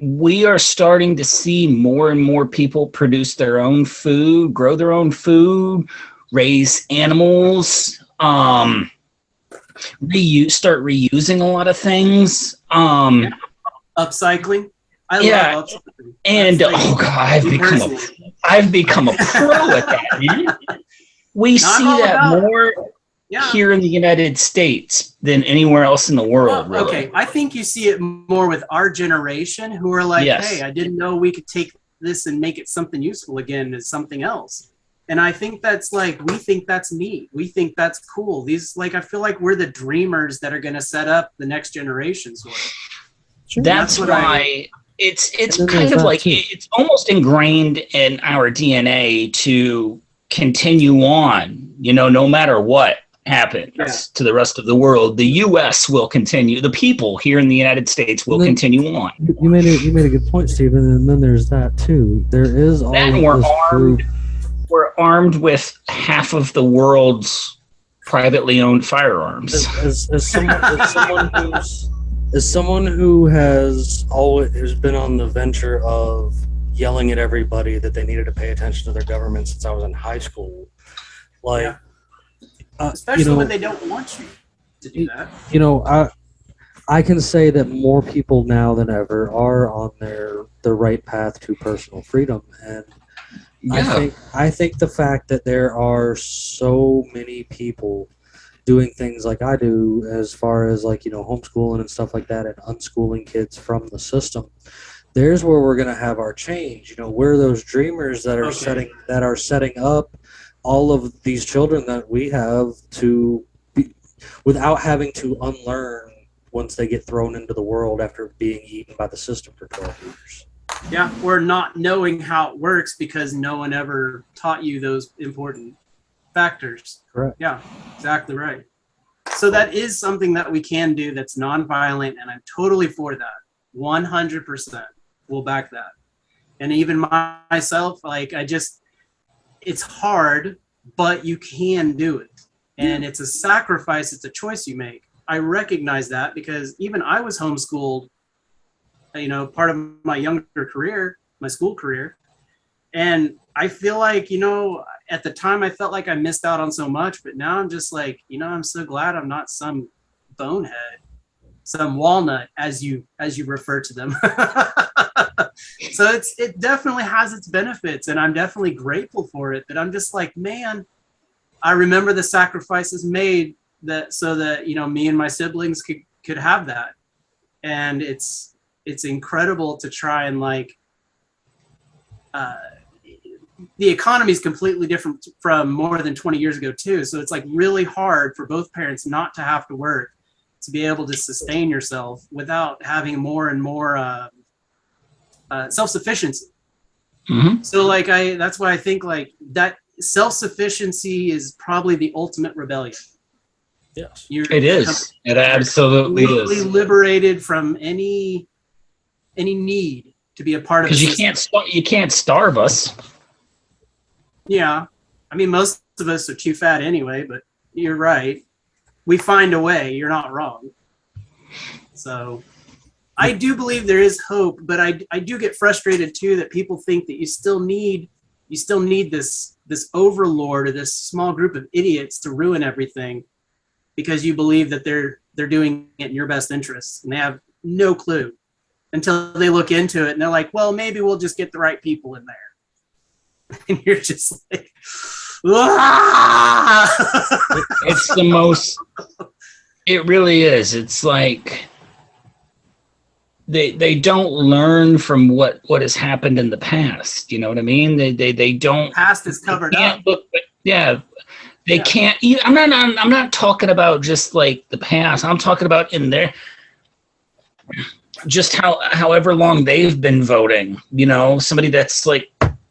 we are starting to see more and more people produce their own food, grow their own food, raise animals, start reusing a lot at things. Upcycling. I love upcycling. And I've become a pro at that, man. We see that more here in the United States than anywhere else in the world. Well, okay, I think you see it more with our generation who are like, hey, I didn't know we could take this and make it something useful again as something else. And I think that's we think that's neat. We think that's cool. I feel like we're the dreamers that are going to set up the next generation. That's why it's kind of like it's almost ingrained in our DNA to continue on, no matter what happens to the rest of the world. The U.S. will continue. The people here in the United States will continue on. You made a good point, Stephen. And then there's that too. There is all that we're armed with half of the world's privately owned firearms. As someone who has always been on the venture of yelling at everybody that they needed to pay attention to their government since I was in high school, especially when they don't want you to do that. I can say that more people now than ever are on the right path to personal freedom, and I think the fact that there are so many people doing things like I do, as far as homeschooling and stuff like that, and unschooling kids from the system, there's where we're going to have our change. We're those dreamers that are setting up all of these children that we have to be, without having to unlearn once they get thrown into the world after being eaten by the system for 12 years. Yeah, or not knowing how it works because no one ever taught you those important factors. Correct. Yeah, exactly right. So that is something that we can do that's nonviolent, and I'm totally for that. 100% will back that. And even myself, like it's hard, but you can do it. And it's a sacrifice, it's a choice you make. I recognize that because even I was homeschooled, part of my younger career, my school career. And I feel like, at the time I felt like I missed out on so much, but now I'm just like, I'm so glad I'm not some bonehead, some walnut, as you refer to them. So it definitely has its benefits, and I'm definitely grateful for it. But I'm just like, man, I remember the sacrifices made so that me and my siblings could have that, and it's incredible to try and the economy is completely different from more than 20 years ago too. So it's like really hard for both parents not to have to work to be able to sustain yourself without having more and more self-sufficiency. Mm-hmm. So that's why I think like that self-sufficiency is probably the ultimate rebellion. Yes. It is. It absolutely is. Liberated from any need to be a part of. Because you can't starve us. Yeah, I mean most of us are too fat anyway. But you're right. We find a way. You're not wrong. So I do believe there is hope, but I do get frustrated too that people think that you still need this overlord or this small group of idiots to ruin everything because you believe that they're doing it in your best interests, and they have no clue until they look into it and they're like, well, maybe we'll just get the right people in there. And you're just like, it's the most, it really is. It's like they don't learn from what has happened in the past. You know what I mean? They don't. Past is covered up. They can't. I'm not talking about just like the past. I'm talking about in there, just however long they've been voting. Somebody that's like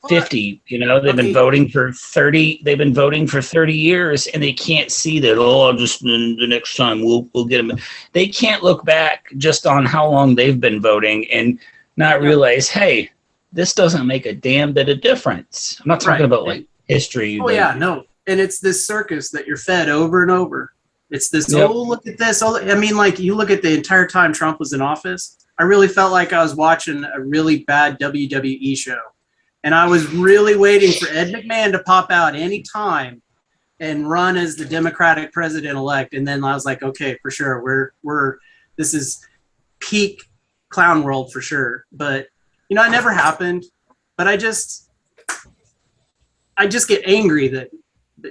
50. They've been voting for 30. They've been voting for 30 years, and they can't see that. Oh, just the next time we'll get them. They can't look back just on how long they've been voting and not realize, hey, this doesn't make a damn bit of difference. I'm not talking about like history. Oh yeah, no. And it's this circus that you're fed over and over. It's this, oh, look at this. Oh, I mean, like you look at the entire time Trump was in office, I really felt like I was watching a really bad WWE show. And I was really waiting for Ed McMahon to pop out any time and run as the Democratic president-elect. And then I was like, okay, for sure. This is peak clown world for sure. But, it never happened. But I just get angry that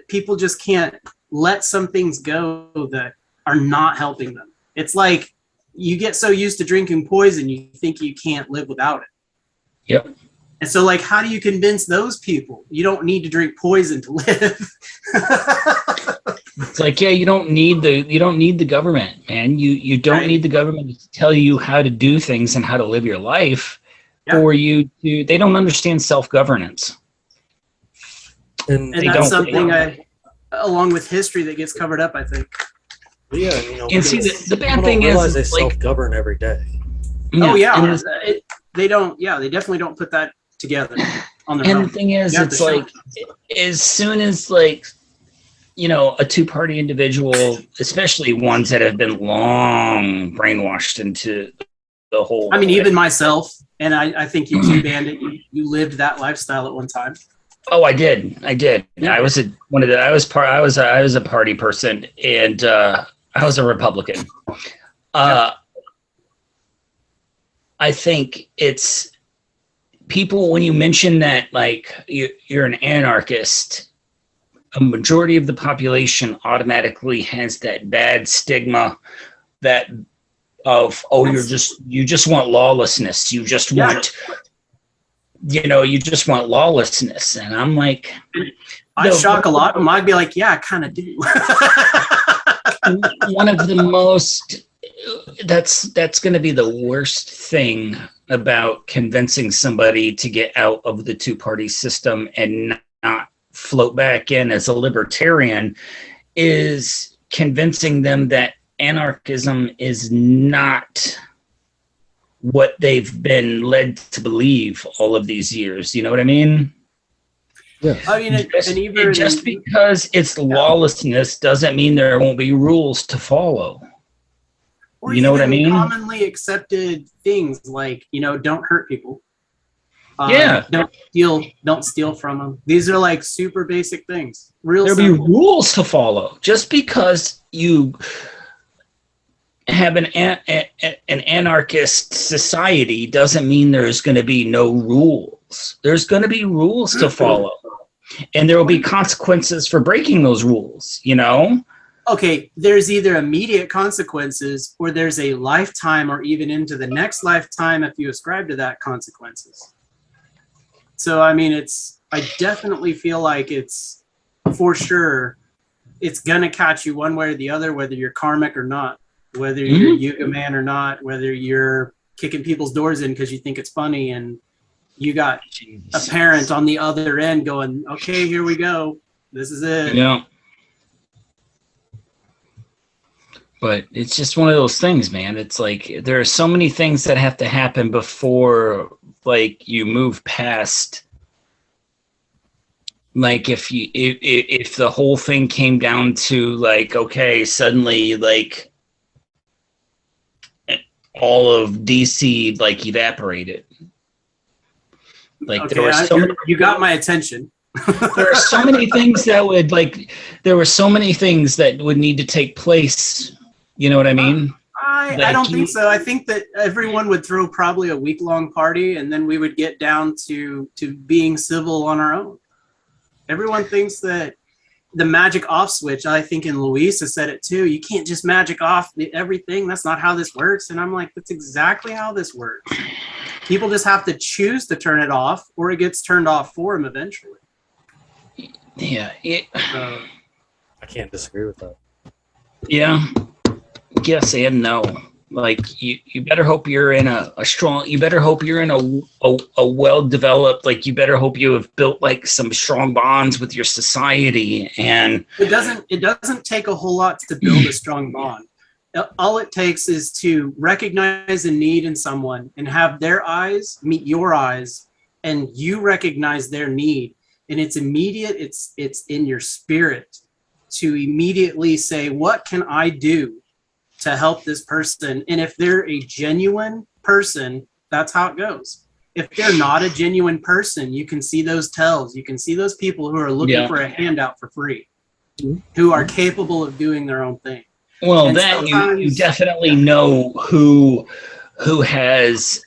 people just can't let some things go that are not helping them. It's like you get so used to drinking poison, you think you can't live without it. Yep. And so, like, how do you convince those people you don't need to drink poison to live? It's like, yeah, you don't need the government, man. You don't need the government to tell you how to do things and how to live your life for you to. They don't understand self-governance. And that's something along with history that gets covered up, I think. Yeah, and see, the bad thing is they self-govern every day. Oh yeah, they don't. Yeah, they definitely don't put that together on their own. And the thing is, it's like as soon as like a two-party individual, especially ones that have been long brainwashed into the whole. I mean, even myself, and I think you too, Bandit. You lived that lifestyle at one time. Oh, I did. Yeah. I was I was a party person, and I was a Republican. I think it's people when you mention that like you're an anarchist, a majority of the population automatically has that bad stigma that of you just want lawlessness. You just want you just want lawlessness. And I'm like, I shock a lot of them. I'd be like, yeah, I kind of do. One of the most, that's going to be the worst thing about convincing somebody to get out of the two-party system and not float back in as a libertarian is convincing them that anarchism is not what they've been led to believe all of these years. You know what I mean? Yes. I mean, Just because it's lawlessness doesn't mean there won't be rules to follow. Or You know what I mean? Commonly accepted things like, don't hurt people. Yeah. Don't steal from them. These are like super basic things. There'll be rules to follow. Just because you have an anarchist society doesn't mean there's going to be no rules. There's going to be rules to follow. And there will be consequences for breaking those rules, Okay, there's either immediate consequences or there's a lifetime or even into the next lifetime if you ascribe to that consequences. So, I mean, I definitely feel like it's for sure, it's going to catch you one way or the other, whether you're karmic or not, whether you're a yoga man or not, whether you're kicking people's doors in because you think it's funny and you got a parent on the other end going, okay, here we go. This is it. Yeah. But it's just one of those things, man. It's like there are so many things that have to happen before, like, you move past. Like, if the whole thing came down to, like, okay, suddenly, like, all of DC, like, evaporated. Like, Okay, there were so many, you got my attention. there are so many things that would, like, there were so many things that would need to take place. You know what I mean? I don't think so. I think that everyone would throw probably a week-long party, and then we would get down to being civil on our own. Everyone thinks that the magic off switch, I think, and Luis has said it too, you can't just magic off everything. That's not how this works. And I'm like, that's exactly how this works. People just have to choose to turn it off, or it gets turned off for them eventually. Yeah. I can't disagree with that. Yeah. Yes and no. Like, you better hope you're in a strong, you better hope you're in a well-developed, like, you better hope you have built, like, some strong bonds with your society. And it doesn't take a whole lot to build a strong bond. All it takes is to recognize a need in someone and have their eyes meet your eyes, and you recognize their need. And it's immediate, it's in your spirit to immediately say, what can I do to help this person? And if they're a genuine person, that's how it goes. If they're not a genuine person, you can see those tells. You can see those people who are looking for a handout for free, who are capable of doing their own thing. Well, and that you definitely know who has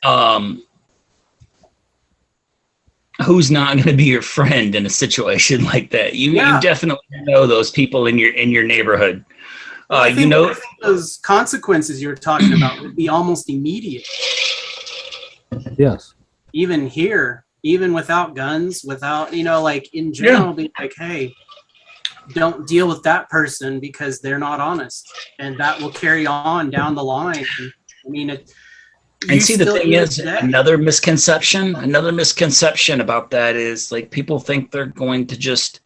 who's not going to be your friend in a situation like that. You definitely know those people in your neighborhood. I think those consequences you're talking about would be almost immediate. Yes. Even here, even without guns, without, like, in general, be like, hey, don't deal with that person because they're not honest. And that will carry on down the line. I mean, and see, the thing is, another misconception about that is, like, people think they're going to just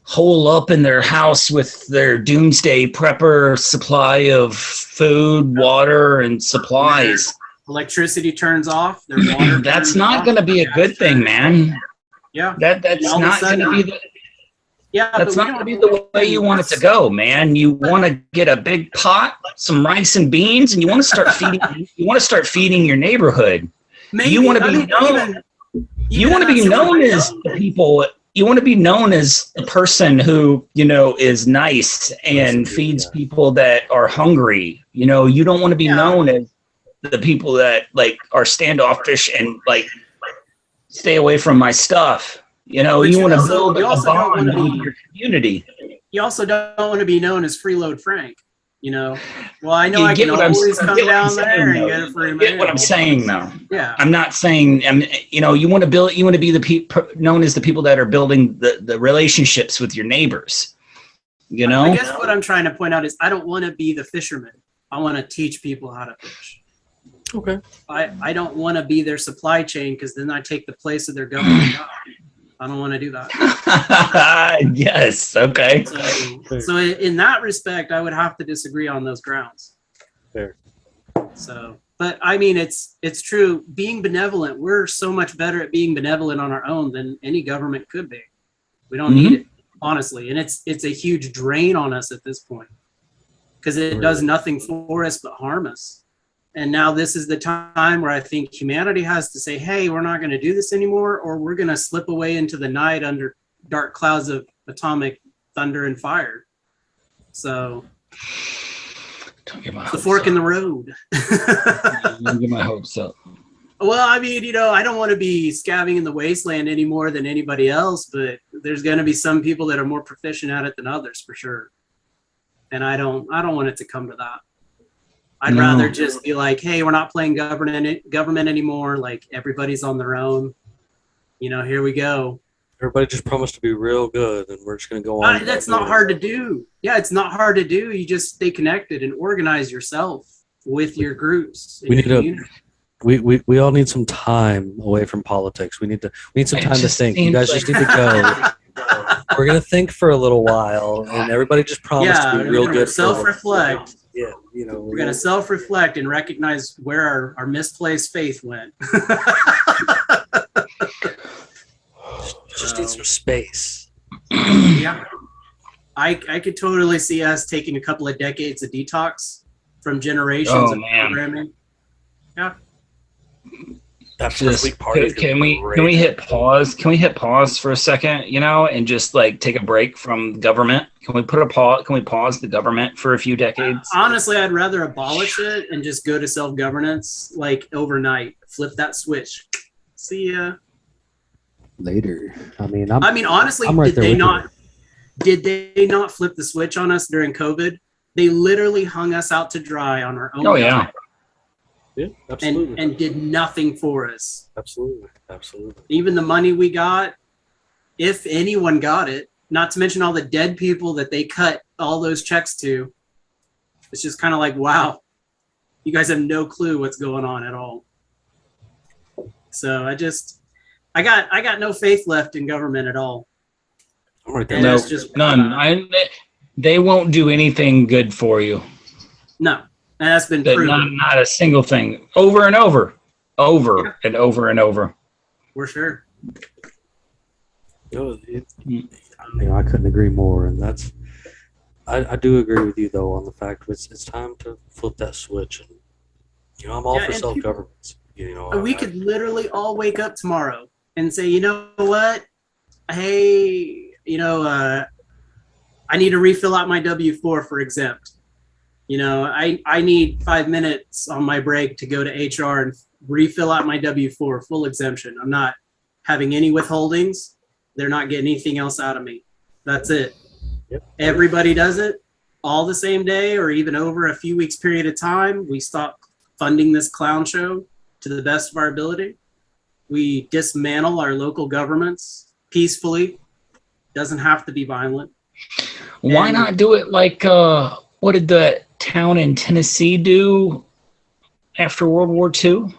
hole up in their house with their doomsday prepper supply of food, water, and supplies. Electricity turns off. Their water that's not going to be a good thing, man. Yeah. That's not going to be the... Yeah, that's not going to be the way you want it to go, man. You want to get a big pot, some rice and beans, and you want to start feeding. You want to start feeding your neighborhood. Maybe, you want to be known. You want to be known as the people. You want to be known as the person who, is nice and feeds people that are hungry. You don't want to be known as the people that, like, are standoffish and, like, stay away from my stuff. You want to build a bond with your community. You also don't want to be known as Freeload Frank. Well, I know I can always come down there and get it for you. Get what I'm saying, though. Yeah. I'm not saying, you want to be the known as the people that are building the relationships with your neighbors. I guess what I'm trying to point out is I don't want to be the fisherman. I want to teach people how to fish. Okay. I don't want to be their supply chain because then I take the place of their government job. I don't want to do that. Yes. Okay. So in that respect, I would have to disagree on those grounds. Fair. So, but I mean, it's true. Being benevolent, we're so much better at being benevolent on our own than any government could be. We don't need it, honestly, and it's a huge drain on us at this point because it does nothing for us but harm us. And now this is the time where I think humanity has to say, hey, we're not going to do this anymore, or we're going to slip away into the night under dark clouds of atomic thunder and fire. So the fork in the road. Don't get my hopes up. Well, I mean, I don't want to be scavenging in the wasteland any more than anybody else, but there's going to be some people that are more proficient at it than others for sure. And I don't want it to come to that. I'd rather just be like, hey, we're not playing government anymore. Like everybody's on their own. Here we go. Everybody just promised to be real good, and we're just going to go on. That's not hard to do. Yeah, it's not hard to do. You just stay connected and organize yourself with your groups. We need we all need some time away from politics. We need some time to think. You guys just need to go. We're going to think for a little while, and everybody just promised to be real good. Self-reflect. Yeah, we're going to self-reflect and recognize where our misplaced faith went. Just need some space. Yeah. I could totally see us taking a couple of decades of detox from generations of programming. Yeah. That first week party. Can we hit pause? Can we hit pause for a second, and just like take a break from government? Can we put a pause? Can we pause the government for a few decades? Honestly, I'd rather abolish it and just go to self-governance like overnight. Flip that switch. See ya. Later. Honestly, did they not flip the switch on us during COVID? They literally hung us out to dry on our own. Oh yeah. Yeah, absolutely. And did nothing for us. Absolutely. Even the money we got, if anyone got it, not to mention all the dead people that they cut all those checks to, it's just kind of like, wow, you guys have no clue what's going on at all. So I got no faith left in government at all. I'm right there. No, just none. They won't do anything good for you. No. And that's been proven. Not a single thing. Over and over. And over and over. For sure. I couldn't agree more. And that's, I do agree with you though on the fact that it's time to flip that switch. And I'm all for self-governance. We could literally all wake up tomorrow and say, you know what? Hey, I need to refill out my W-4 for exempt. I need 5 minutes on my break to go to HR and refill out my W-4, full exemption. I'm not having any withholdings. They're not getting anything else out of me. That's it. Yep. Everybody does it all the same day or even over a few weeks period of time. We stop funding this clown show to the best of our ability. We dismantle our local governments peacefully. Doesn't have to be violent. Why not do it like what did the town in Tennessee do after World War II?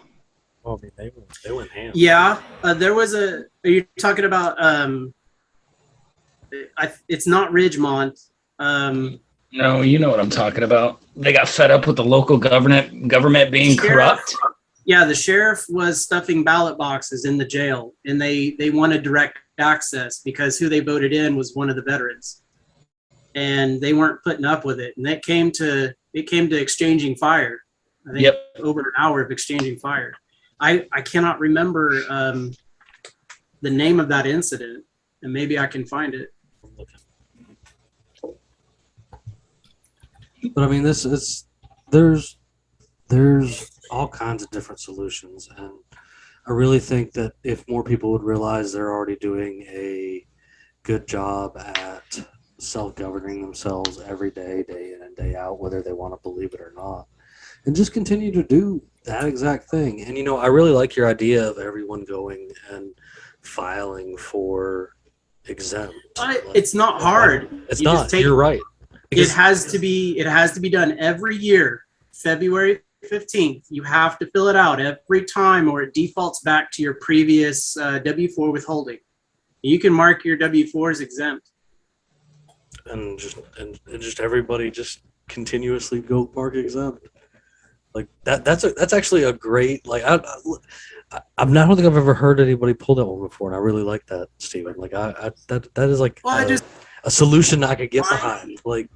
Well, they went ham. Yeah, there was are you talking about? It's not Ridgemont. No, you know what I'm talking about. They got fed up with the local government being corrupt. Yeah, the sheriff was stuffing ballot boxes in the jail, and they wanted direct access because who they voted in was one of the veterans. And they weren't putting up with it, and it came to exchanging fire. I think over an hour of exchanging fire. I cannot remember the name of that incident, and maybe I can find it. But I mean, there's all kinds of different solutions, and I really think that if more people would realize they're already doing a good job at self-governing themselves every day, day in and day out, whether they want to believe it or not, and just continue to do that exact thing. And I really like your idea of everyone going and filing for exempt. It's not hard. It's not. You're right. It has to be done every year, February 15th, you have to fill it out every time or it defaults back to your previous W-4 withholding. You can mark your W-4 as exempt. And just everybody just continuously go mark exempt. Like that's actually a great, like, I don't think I've ever heard anybody pull that one before, and I really like that, Steven. Like that is like a solution I could get behind. Like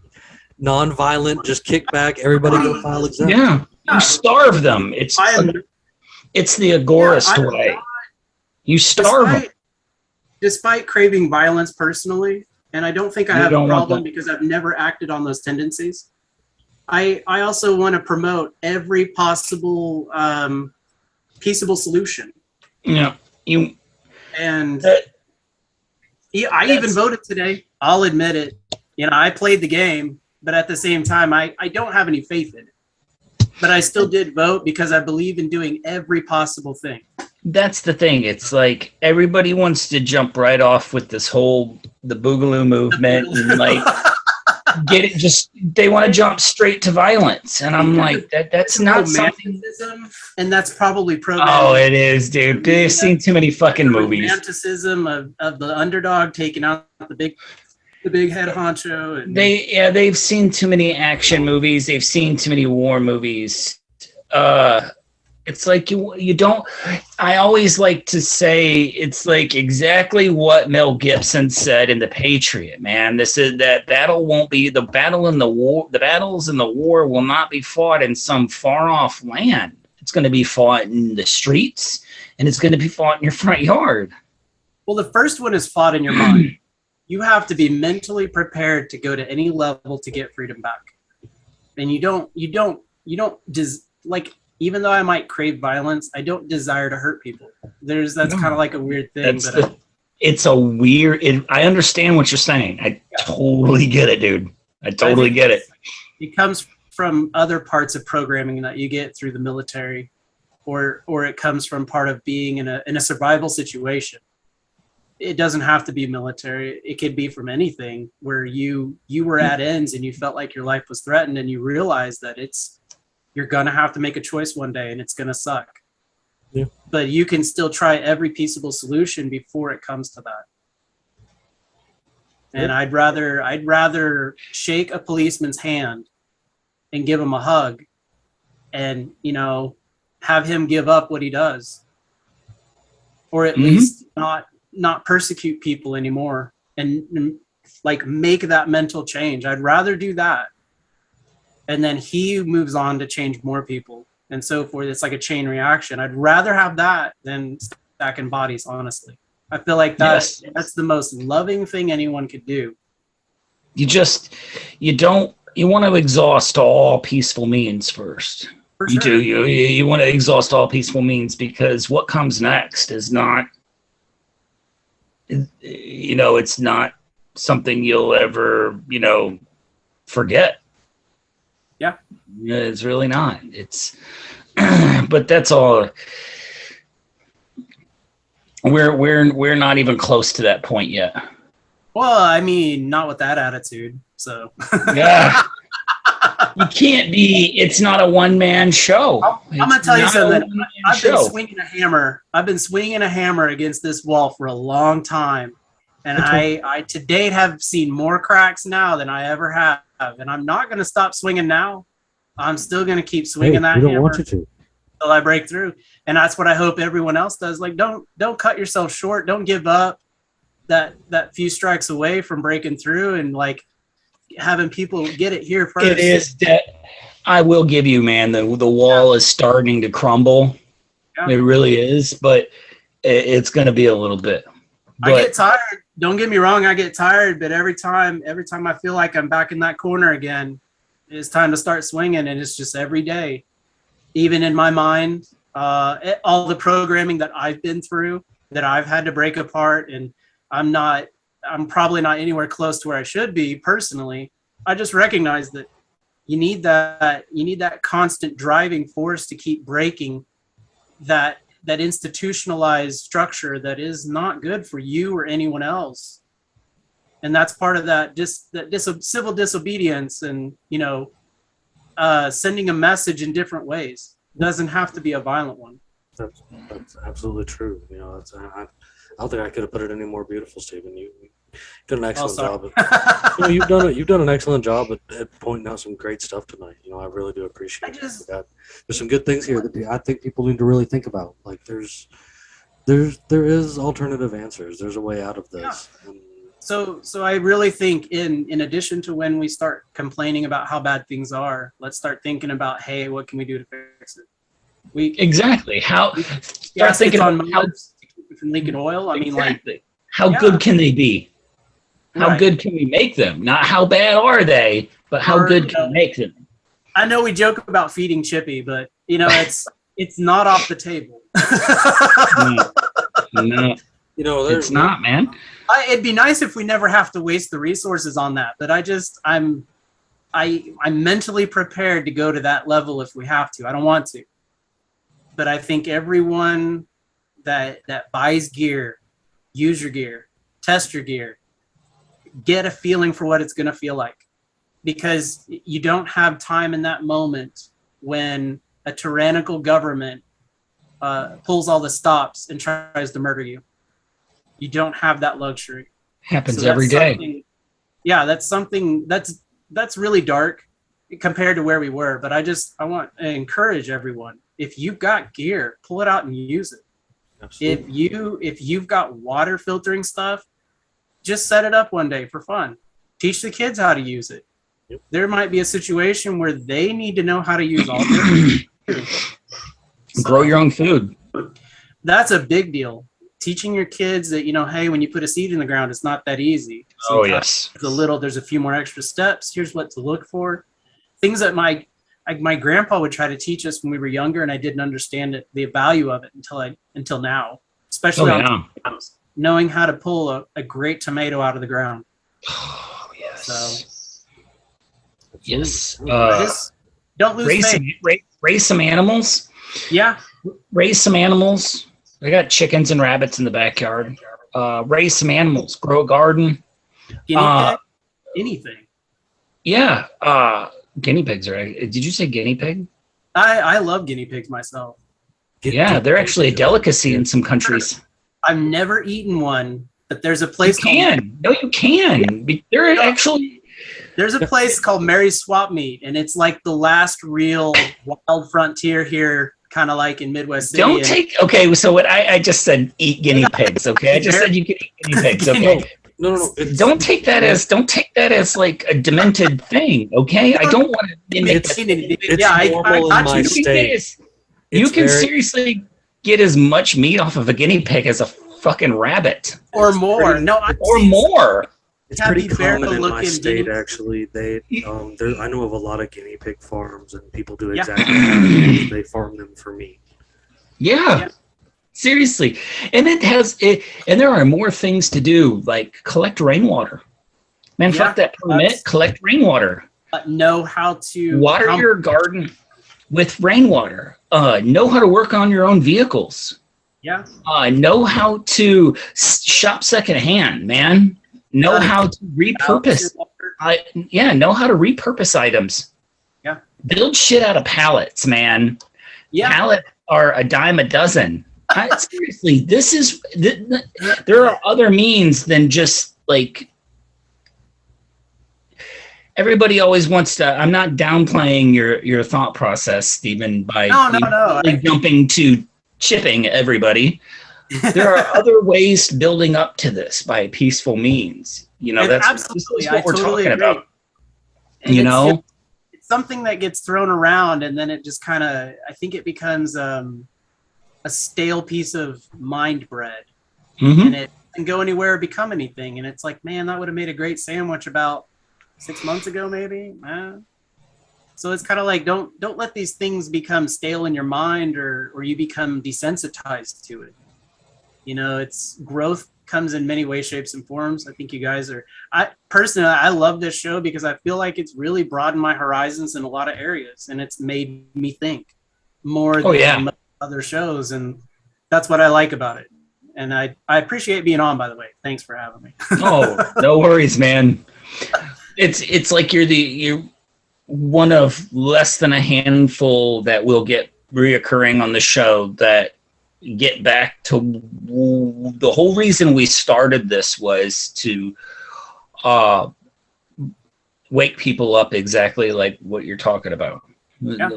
non-violent, just kick back, everybody go file exempt. Yeah, you starve them. It's the agorist way. You starve them. Despite craving violence personally, and I don't think I have a problem because I've never acted on those tendencies, I also want to promote every possible peaceable solution. Yeah, I even voted today. I'll admit it. I played the game, but at the same time, I don't have any faith in it. But I still did vote because I believe in doing every possible thing. That's the thing. It's like everybody wants to jump right off with this whole the Boogaloo movement and like get it. Just they want to jump straight to violence, and I'm like, that's not something. And that's probably programmed. Oh, it is, dude. They've seen too many fucking movies. Romanticism of the underdog taking out the big head honcho. And they've seen too many action movies. They've seen too many war movies. It's like you don't. I always like to say it's like exactly what Mel Gibson said in The Patriot. Man, this is that battle won't be the battle in the war. The battles in the war will not be fought in some far off land. It's going to be fought in the streets, and it's going to be fought in your front yard. Well, the first one is fought in your mind. You have to be mentally prepared to go to any level to get freedom back, and you don't like. Even though I might crave violence, I don't desire to hurt people. That's kind of like a weird thing. It's a weird. I understand what you're saying. I totally get it, dude. I totally get it. It comes from other parts of programming that you get through the military, or it comes from part of being in a survival situation. It doesn't have to be military. It could be from anything where you were at ends and you felt like your life was threatened, and you realize that you're going to have to make a choice one day and it's going to suck. Yeah. But you can still try every peaceable solution before it comes to that. And I'd rather shake a policeman's hand and give him a hug and, have him give up what he does, or at least not persecute people anymore and like make that mental change. I'd rather do that. And then he moves on to change more people and so forth. It's like a chain reaction. I'd rather have that than stacking bodies, honestly. I feel like that's the most loving thing anyone could do. You want to exhaust all peaceful means first. For sure. You want to exhaust all peaceful means because what comes next is not, it's not something you'll ever, forget. Yeah, it's really not. It's, but that's all. We're not even close to that point yet. Well, I mean, not with that attitude. So yeah, you can't be. It's not a one-man show. I'm gonna tell you something. I've been swinging a hammer against this wall for a long time, and I to date have seen more cracks now than I ever have. And I'm not going to stop swinging now. I'm still going to keep swinging that hammer want you to. Until I break through. And that's what I hope everyone else does. Like, don't cut yourself short. Don't give up that few strikes away from breaking through and like having people get it here first. It is that I will give you, man. The wall is starting to crumble. Yeah. It really is, but it's going to be a little bit. I get tired. Don't get me wrong. I get tired, but every time I feel like I'm back in that corner again, it's time to start swinging. And it's just every day, even in my mind, all the programming that I've been through, that I've had to break apart, and I'm probably not anywhere close to where I should be personally. I just recognize that you need that constant driving force to keep breaking that institutionalized structure that is not good for you or anyone else. And that's part of that civil disobedience and, sending a message in different ways. It doesn't have to be a violent one. That's absolutely true. You know, I don't think I could have put it any more beautiful, Stephen. You did an excellent job. You've done an excellent job at pointing out some great stuff tonight. You know, I really do appreciate it. There's some good things here that I think people need to really think about. Like there is alternative answers. There's a way out of this. Yeah. So I really think in addition to when we start complaining about how bad things are, let's start thinking about, hey, what can we do to fix it? Start thinking on how from leaking oil. I mean, like, how good can they be? How good can we make them? Not how bad are they, but how good can we make them? I know we joke about feeding Chippy, but you know, it's not off the table. No. You know, it's not, man. It'd be nice if we never have to waste the resources on that, but I'm mentally prepared to go to that level if we have to. I don't want to, but I think everyone that buys gear, use your gear, test your gear, get a feeling for what it's going to feel like, because you don't have time in that moment when a tyrannical government pulls all the stops and tries to murder you. You don't have that luxury. Happens every day. Yeah, that's something that's really dark compared to where we were. But I want to encourage everyone. If you've got gear, pull it out and use it. Absolutely. If you've got water filtering stuff, just set it up one day for fun. Teach the kids how to use it. Yep. There might be a situation where they need to know how to use all this. Grow your own food. That's a big deal. Teaching your kids that, you know, hey, when you put a seed in the ground, it's not that easy. Sometimes there's a few more extra steps. Here's what to look for. Things that my grandpa would try to teach us when we were younger, and I didn't understand the value of it until now, especially tomatoes, knowing how to pull a great tomato out of the ground. Oh, yes. So, yes. Don't lose faith. Raise some animals. Yeah. Raise some animals. I got chickens and rabbits in the backyard. Raise some animals. Grow a garden. Anything. Yeah. Guinea pigs, right? Did you say guinea pig? I love guinea pigs myself. They're actually a delicacy in some countries. I've never eaten one, but there's a place you can. They're actually... There's a place called Mary's Swap Meet, and it's like the last real wild frontier here, kind of like in Midwest City. So what I just said, eat guinea pigs, okay? I just said you could eat guinea pigs, okay? No. Don't take that as like a demented thing, okay? I don't want to mimic it's normal in my state. You can seriously get as much meat off of a guinea pig as a fucking rabbit. Or more. More. It's pretty common in my state, actually. I know of a lot of guinea pig farms, and people do exactly that. They farm them for meat. Yeah. Seriously. And and there are more things to do, like collect rainwater. Man, fuck that permit. Collect rainwater. Know how to water your garden with rainwater. Know how to work on your own vehicles. Yeah. Know how to shop secondhand, man. Know how to repurpose. Know how to repurpose items. Yeah. Build shit out of pallets, man. Yeah. Pallets are a dime a dozen. Seriously, there are other means than just like. Everybody always wants to. I'm not downplaying your thought process, Stephen, by jumping to chipping everybody. There are other ways building up to this by peaceful means. You know, this is what we're talking about. And it's something that gets thrown around, and then it just kind of, I think it becomes a stale piece of mind bread, and it can go anywhere or become anything. And it's like, man, that would have made a great sandwich about 6 months ago, maybe. So it's kind of like, don't let these things become stale in your mind, or you become desensitized to it. You know, it's growth comes in many ways, shapes, and forms. I think you guys I love this show because I feel like it's really broadened my horizons in a lot of areas, and it's made me think more than other shows, and that's what I like about it. And I appreciate being on, by the way. Thanks for having me. Oh, no worries, man. It's like one of less than a handful that will get reoccurring on the show that get back to the whole reason we started this was to wake people up exactly like what you're talking about. Yeah.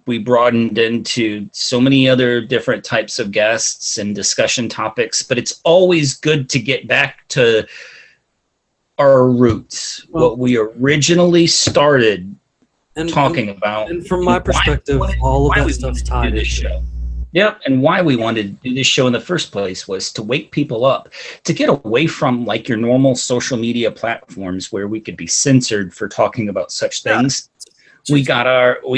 We broadened into so many other different types of guests and discussion topics, but it's always good to get back to our roots, what we originally started talking about. And from my perspective, all of that stuff's tied this show. Yep, and why we wanted to do this show in the first place was to wake people up, to get away from like your normal social media platforms where we could be censored for talking about such things. We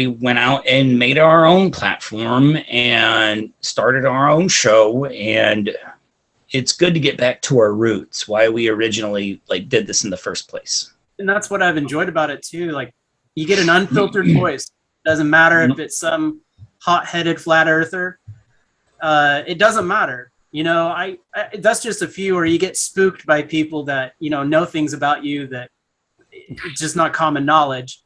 went out and made our own platform and started our own show, and it's good to get back to our roots, why we originally like did this in the first place. And that's what I've enjoyed about it too. Like, you get an unfiltered voice. Doesn't matter if it's some hot-headed flat earther. It doesn't matter. You know, I that's just a few, or you get spooked by people that, you know things about you that it's just not common knowledge.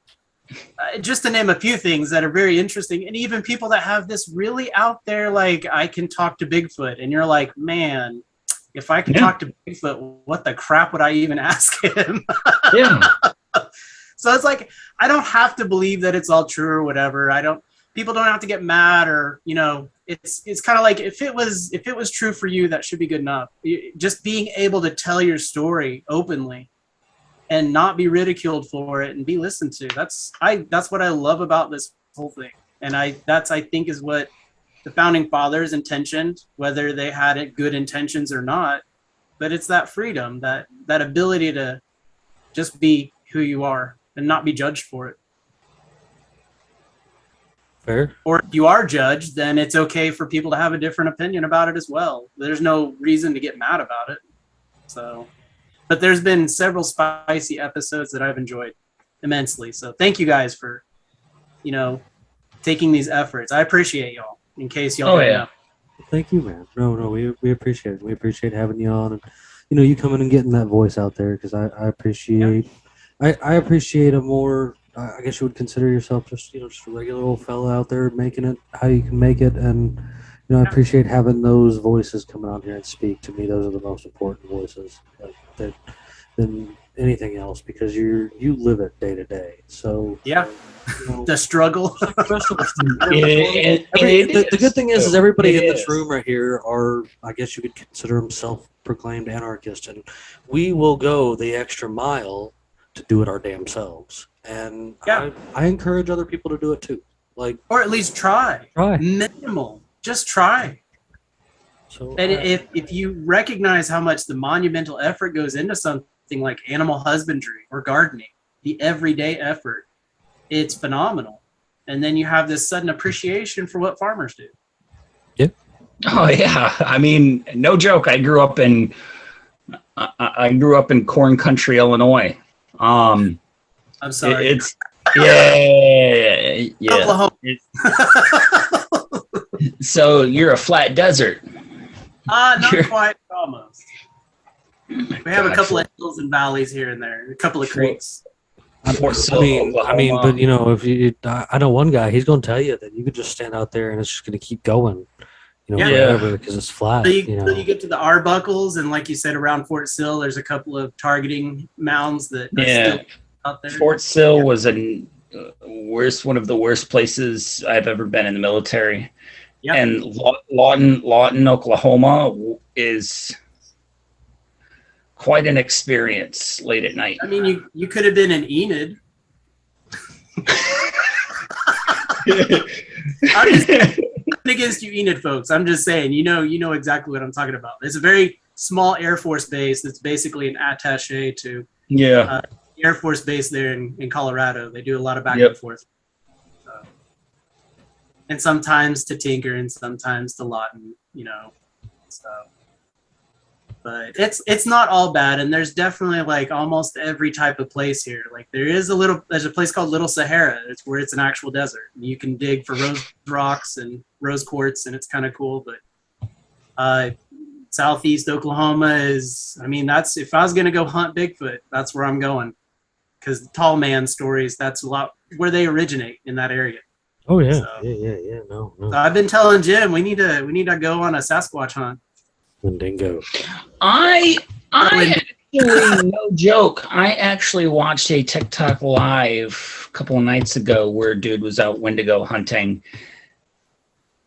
Just to name a few things that are very interesting. And even people that have this really out there, like, I can talk to Bigfoot, and you're like, man, if I could talk to Bigfoot, what the crap would I even ask him? Yeah. So it's like, I don't have to believe that it's all true or whatever. People don't have to get mad, or, it's kind of like, if it was true for you, that should be good enough. Just being able to tell your story openly and not be ridiculed for it and be listened to. That's what I love about this whole thing. And I think is what the founding fathers intentioned, whether they had good intentions or not. But it's that freedom, that ability to just be who you are and not be judged for it. Fair. Or if you are judged, then it's okay for people to have a different opinion about it as well. There's no reason to get mad about it. So, but there's been several spicy episodes that I've enjoyed immensely. So thank you guys for, taking these efforts. I appreciate y'all, in case y'all didn't know. Thank you, man. No, we appreciate it. We appreciate having you on, and you coming and getting that voice out there, because I appreciate I appreciate a more, I guess you would consider yourself just just a regular old fella out there making it how you can make it. And I appreciate having those voices coming out here and speak to me. Those are the most important voices than anything else, because you live it day to day. So the struggle. The good thing is everybody in this room right here are, I guess you could consider them self-proclaimed anarchists, and we will go the extra mile to do it our damn selves. And I encourage other people to do it too. Or at least try. Minimal. Just try. So, and if you recognize how much the monumental effort goes into something like animal husbandry or gardening, the everyday effort, it's phenomenal. And then you have this sudden appreciation for what farmers do. Yep. Oh yeah. I mean, no joke. I grew up in corn country, Illinois. I'm sorry. Oklahoma. So you're a flat desert. Not quite, almost. We have a couple of hills and valleys here and there, a couple of creeks. But if you, I know one guy, he's going to tell you that you could just stand out there and it's just going to keep going, forever, because it's flat. So you get to the Arbuckles, and like you said, around Fort Sill, there's a couple of targeting mounds that are still out there. Fort Sill was one of the worst places I've ever been in the military. Yep. And Lawton, Oklahoma is quite an experience late at night. I mean, you could have been in Enid. I'm just against you Enid folks. I'm just saying, you know exactly what I'm talking about. It's a very small Air Force base that's basically an attaché to Air Force base there in Colorado. They do a lot of back and forth. And sometimes to Tinker and sometimes to Lawton, so. But it's not all bad, and there's definitely like almost every type of place here. Like there's a place called Little Sahara. It's where it's an actual desert. You can dig for rose rocks and rose quartz, and it's kind of cool. But southeast Oklahoma is, if I was gonna go hunt Bigfoot, that's where I'm going. because tall man stories, that's a lot where they originate in that area. Oh yeah, So- yeah. No. So I've been telling Jim we need to go on a Sasquatch hunt. Wendigo. I actually, no joke, I actually watched a TikTok live a couple of nights ago where a dude was out Wendigo hunting,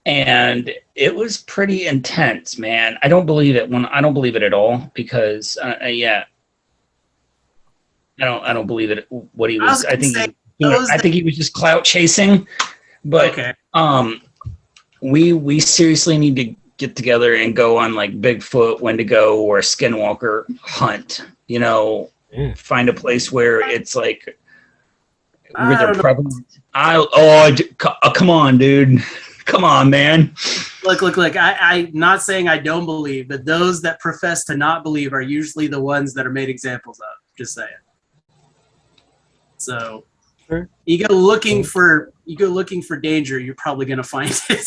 and it was pretty intense, man. I don't believe it at all because I don't believe it what he was. I think he was just clout chasing, but Okay. we seriously need to get together and go on like Bigfoot, Wendigo, or a Skinwalker hunt. You know, find a place where it's like where they're prevalent. Come on, dude. Come on, man. Look. I'm not saying I don't believe, but those that profess to not believe are usually the ones that are made examples of. Just saying. So Sure. you go looking for danger, you're probably gonna find it.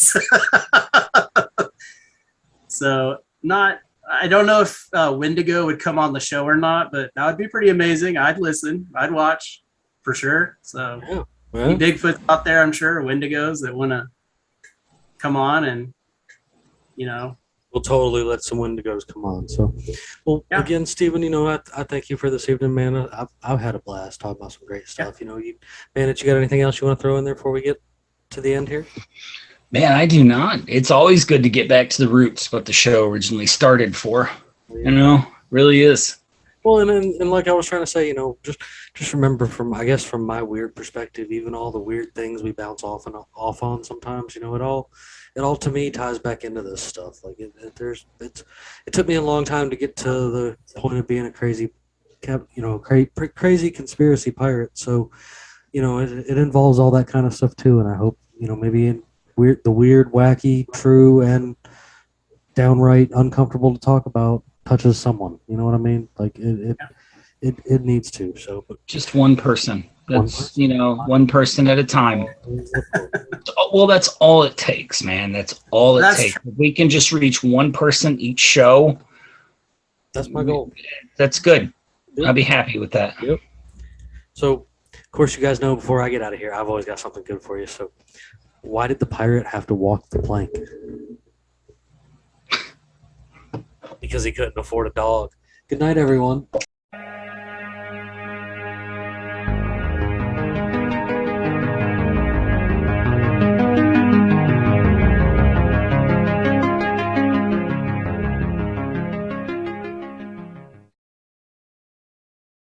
So I don't know if Wendigo would come on the show or not, but that would be pretty amazing. I'd listen, I'd watch for sure. So any Bigfoots out there, I'm sure, or Wendigos that want to come on and, you know. We'll totally let some Wendigos come on. So, again, Stephen, you know, I thank you for this evening, man. I've had a blast talking about some great stuff. You know, Bandit, you got anything else you want to throw in there before we get to the end here? Man, I do not. It's always good to get back to the roots, what the show originally started for. You know, really is. Well, and like I was trying to say, you know, just remember from my weird perspective, even all the weird things we bounce off on sometimes, you know, it all to me ties back into this stuff. Like it took me a long time to get to the point of being a crazy conspiracy pirate. So, you know, it involves all that kind of stuff too. And I hope, you know, maybe the weird, wacky, true, and downright uncomfortable to talk about touches someone. You know what I mean? Like it needs to. So, but just one person. That's one person at a time. Well, that's all it takes, man. That's all it takes. If we can just reach one person each show, that's my goal. That's good. Yep. I'll be happy with that. Yep. So, of course, you guys know before I get out of here, I've always got something good for you. So, why did the pirate have to walk the plank? Because he couldn't afford a dog. Good night, everyone.